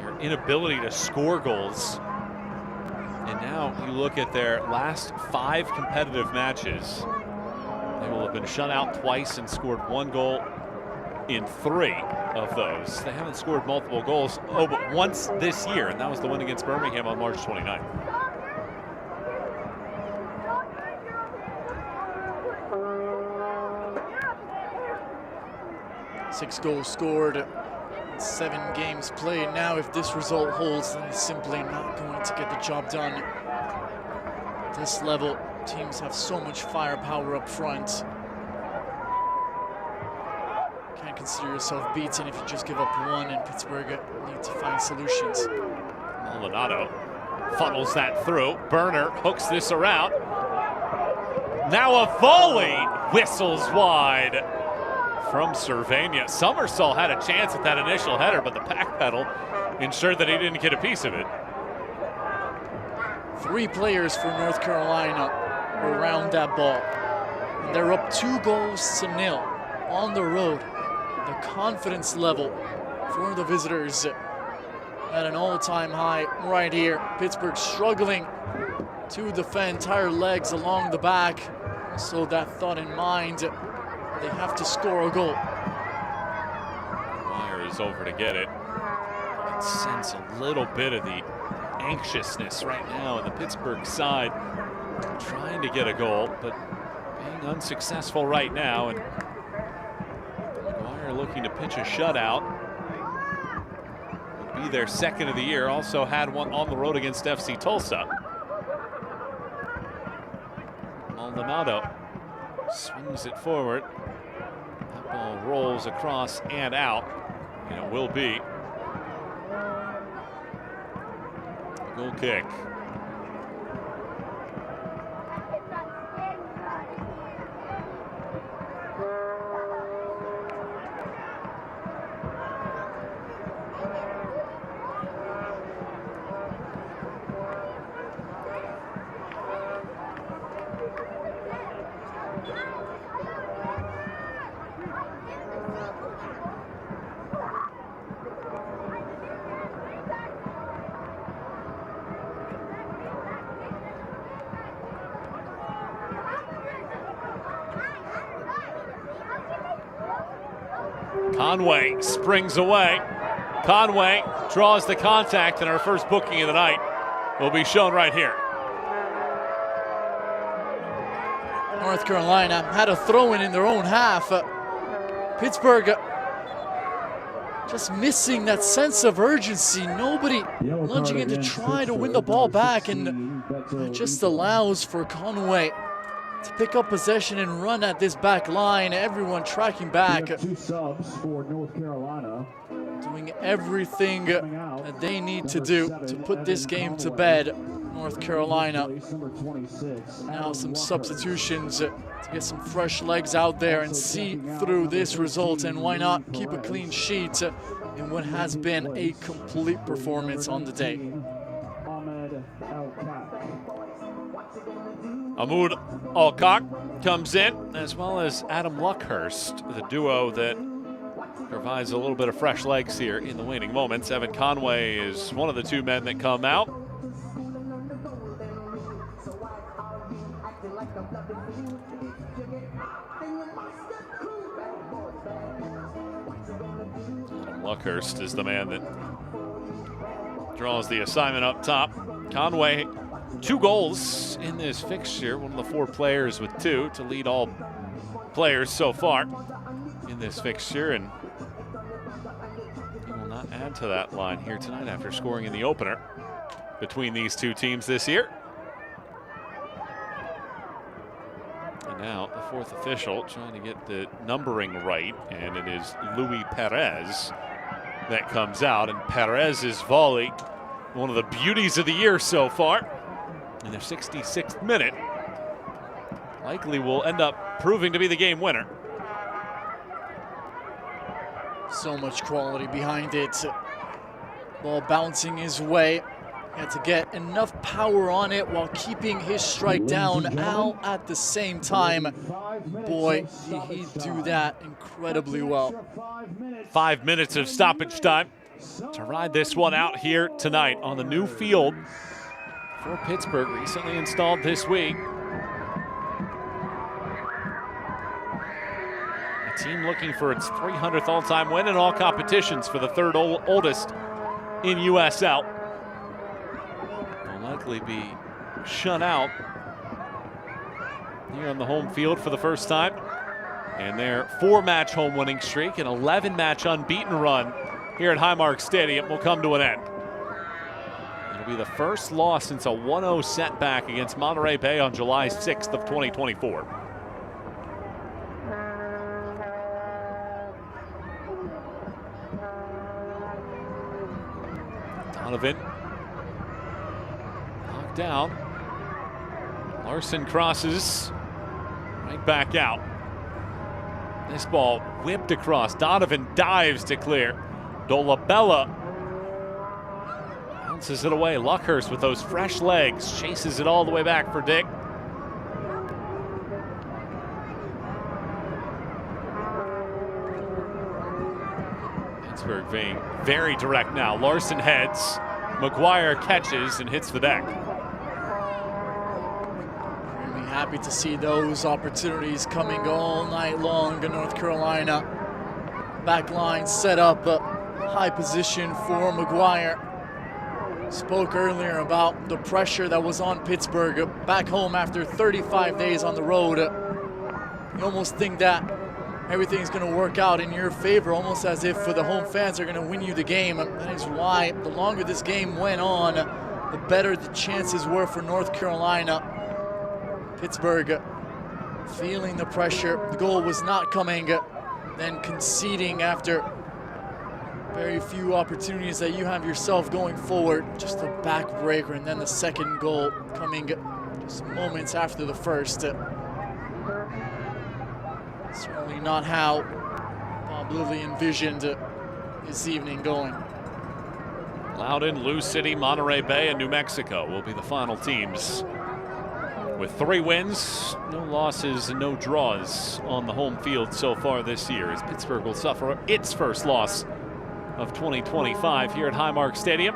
your inability to score goals. And now you look at their last 5 competitive matches, they will have been shut out twice and scored 1 goal in 3 of those. They haven't scored multiple goals, but once this year, and that was the win against Birmingham on March 29th.
Six goals scored, 7 games played. Now if this result holds, then it's simply not going to get the job done. At this level, teams have so much firepower up front. Can't consider yourself beaten if you just give up 1, and Pittsburgh need to find solutions.
Maldonado funnels that through. Burner hooks this around. Now a volley whistles wide from Cervania. Summersall had a chance at that initial header, but the back pedal ensured that he didn't get a piece of it.
3 players for North Carolina around that ball. And they're up 2-0 on the road. The confidence level for the visitors at an all-time high right here. Pittsburgh struggling to defend, tired legs along the back. So that thought in mind, they have to score a goal.
Meyer is over to get it. You can sense a little bit of the anxiousness right now in the Pittsburgh side, trying to get a goal, but being unsuccessful right now. And Meyer looking to pitch a shutout. Would be their 2nd of the year. Also had one on the road against FC Tulsa. Maldonado swings it forward. That ball rolls across and out, and it will be a goal kick. Conway springs away. Conway draws the contact, and our first booking of the night will be shown right here.
North Carolina had a throw-in in their own half. Pittsburgh just missing that sense of urgency. Nobody lunging in to try to win the ball back, and it just allows for Conway to pick up possession and run at this back line. Everyone tracking back.
2 subs for North Carolina.
Doing everything that they need to do to put this game to bed. North Carolina. Now some substitutions to get some fresh legs out there and see through this result, and why not keep a clean sheet in what has been a complete performance on the day.
Ahmoud Alcock comes in, as well as Adam Luckhurst, the duo that provides a little bit of fresh legs here in the waning moments. Evan Conway is one of the 2 men that come out. Adam Luckhurst is the man that draws the assignment up top. Conway, 2 goals in this fixture, one of the 4 players with 2 to lead all players so far in this fixture, and he will not add to that line here tonight after scoring in the opener between these 2 teams this year. And now the fourth official trying to get the numbering right, and it is Luis Perez that comes out. And Perez's volley, one of the beauties of the year so far, in their 66th minute, likely will end up proving to be the game winner.
So much quality behind it. Ball bouncing his way. Had to get enough power on it while keeping his strike down Al at the same time. Boy, did he do that incredibly well.
5 minutes of stoppage time to ride this one out here tonight on the new field for Pittsburgh, recently installed this week. A team looking for its 300th all-time win in all competitions, for the third oldest in USL. Will likely be shut out here on the home field for the first time. And their 4-match home winning streak and 11-match unbeaten run here at Highmark Stadium will come to an end. It'll be the first loss since a 1-0 setback against Monterey Bay on July 6th of 2024. Donovan knocked down. Larson crosses right back out. This ball whipped across. Donovan dives to clear. Dolabella bounces it away. Luckhurst with those fresh legs chases it all the way back for Dick. Pittsburgh being very direct now. Larson heads. McGuire catches and hits the deck.
Really happy to see those opportunities coming all night long to North Carolina. Back line set up, high position for McGuire. Spoke earlier about the pressure that was on Pittsburgh back home after 35 days on the road. You almost think that everything's going to work out in your favor, almost as if the home fans are going to win you the game. That is why the longer this game went on, the better the chances were for North Carolina. Pittsburgh feeling the pressure. The goal was not coming, then conceding after very few opportunities that you have yourself going forward. Just a backbreaker, and then the second goal coming just moments after the first. Certainly not how Bob Lilly envisioned this evening going.
Loudon, Lou City, Monterey Bay, and New Mexico will be the final teams. With 3 wins, no losses, and no draws on the home field so far this year, as Pittsburgh will suffer its first loss of 2025 here at Highmark Stadium.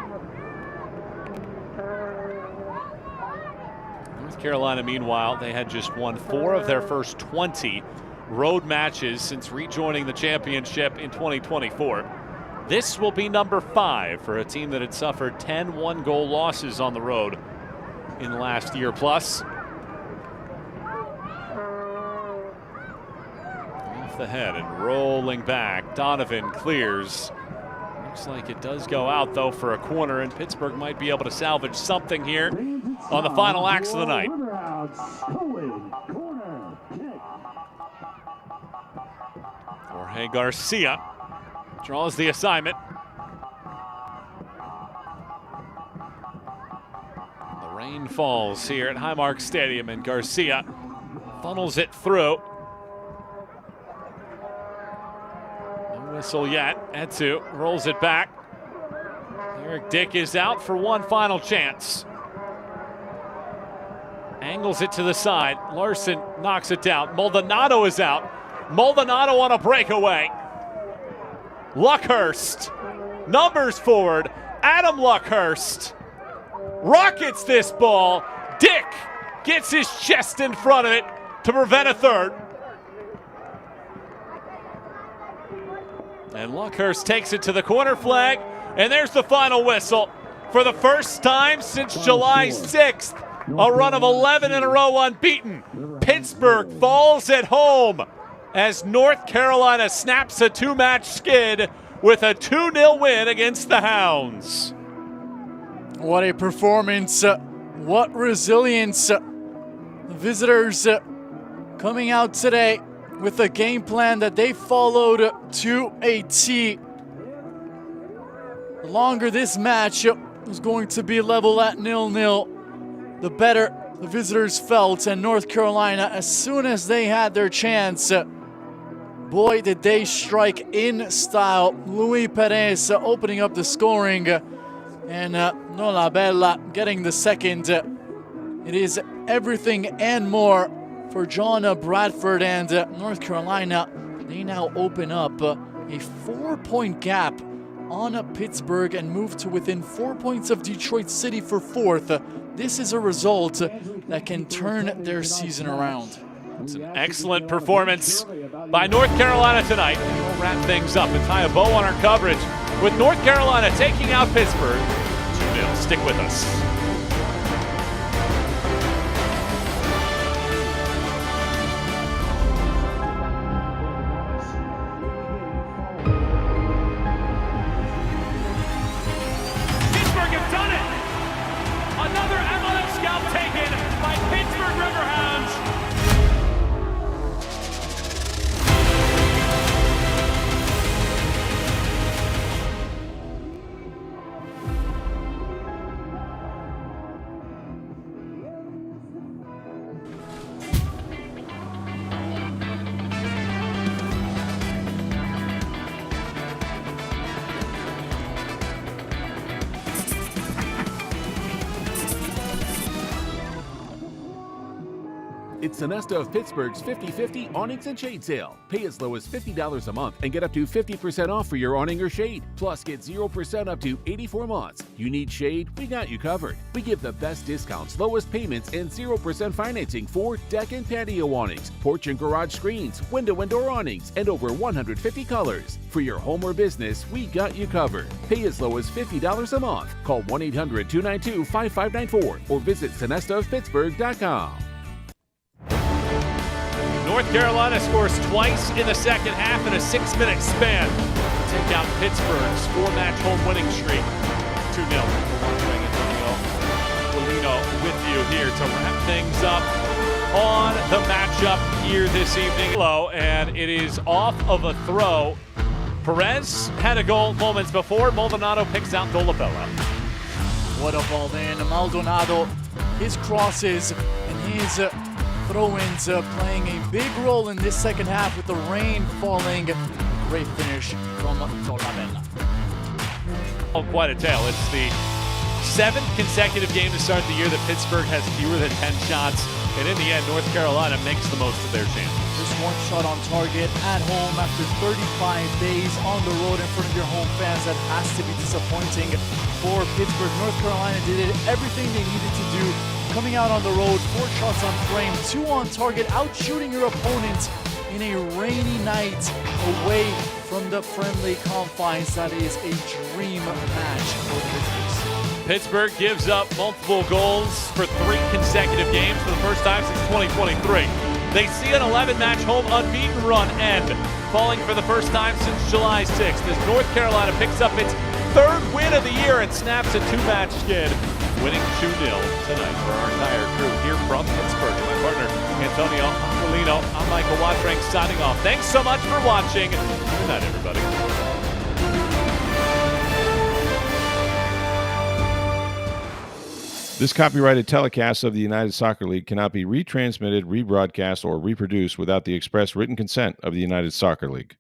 North Carolina, meanwhile, they had just won 4 of their first 20 road matches since rejoining the championship in 2024. This will be number 5 for a team that had suffered 10 one-goal losses on the road in the last year plus. Off the head and rolling back. Donovan clears. Looks like it does go out, though, for a corner, and Pittsburgh might be able to salvage something here on the final acts of the night. Jorge Garcia draws the assignment. The rain falls here at Highmark Stadium, and Garcia funnels it through. No whistle yet. Etsu rolls it back. Eric Dick is out for one final chance. Angles it to the side. Larson knocks it down. Maldonado is out. Maldonado on a breakaway. Luckhurst, numbers forward. Adam Luckhurst rockets this ball. Dick gets his chest in front of it to prevent a third. And Luckhurst takes it to the corner flag, and there's the final whistle. For the first time since July 6th, a run of 11 in a row unbeaten. Pittsburgh falls at home as North Carolina snaps a 2-match skid with a 2-0 win against the Hounds.
What a performance. What resilience. The visitors coming out today with a game plan that they followed to a T. The longer this match was going to be level at 0-0, the better the visitors felt. And North Carolina, as soon as they had their chance, boy, did they strike in style. Luis Perez opening up the scoring, and Nola Bella getting the second. It is everything and more for John Bradford, and North Carolina. They now open up a 4-point gap on Pittsburgh and move to within 4 points of Detroit City for fourth. This is a result that can turn their season around.
It's an excellent performance by North Carolina tonight. We'll wrap things up and tie a bow on our coverage with North Carolina taking out Pittsburgh 2-0. Stick with us. Pittsburgh have done it! Another MLS scout taken by Pittsburgh Riverhounds.
It's Sonesta of Pittsburgh's 50/50 awnings and shade sale. Pay as low as $50 a month and get up to 50% off for your awning or shade. Plus, get 0% up to 84 months. You need shade? We got you covered. We give the best discounts, lowest payments, and 0% financing for deck and patio awnings, porch and garage screens, window and door awnings, and over 150 colors. For your home or business, we got you covered. Pay as low as $50 a month. Call 1-800-292-5594 or visit sonestaofpittsburgh.com.
North Carolina scores twice in the second half in a 6-minute span to take out Pittsburgh's 4-match home winning streak. 2-0. Antonio Aquilino with you here to wrap things up on the matchup here this evening. And it is off of a throw. Perez had a goal moments before. Maldonado picks out Dolabella.
What a ball, man. Maldonado, his crosses and his throw-ins playing a big role in this second half with the rain falling. Great finish from Dolabella.
Oh, quite a tale. It's the 7th consecutive game to start the year that Pittsburgh has fewer than 10 shots. And in the end, North Carolina makes the most of their chances.
Just one shot on target at home after 35 days on the road in front of your home fans. That has to be disappointing for Pittsburgh. North Carolina did everything they needed to do. Coming out on the road, 4 shots on frame, 2 on target, out shooting your opponent in a rainy night away from the friendly confines. That is a dream match for the visitors.
Pittsburgh gives up multiple goals for 3 consecutive games for the first time since 2023. They see an 11-match home unbeaten run end, falling for the first time since July 6th as North Carolina picks up its 3rd win of the year and snaps a 2-match skid, winning 2-0 tonight for our entire crew here from Pittsburgh. My partner, Antonio Aquilino, I'm Michael Watrang signing off. Thanks so much for watching. Good night, everybody.
This copyrighted telecast of the United Soccer League cannot be retransmitted, rebroadcast, or reproduced without the express written consent of the United Soccer League.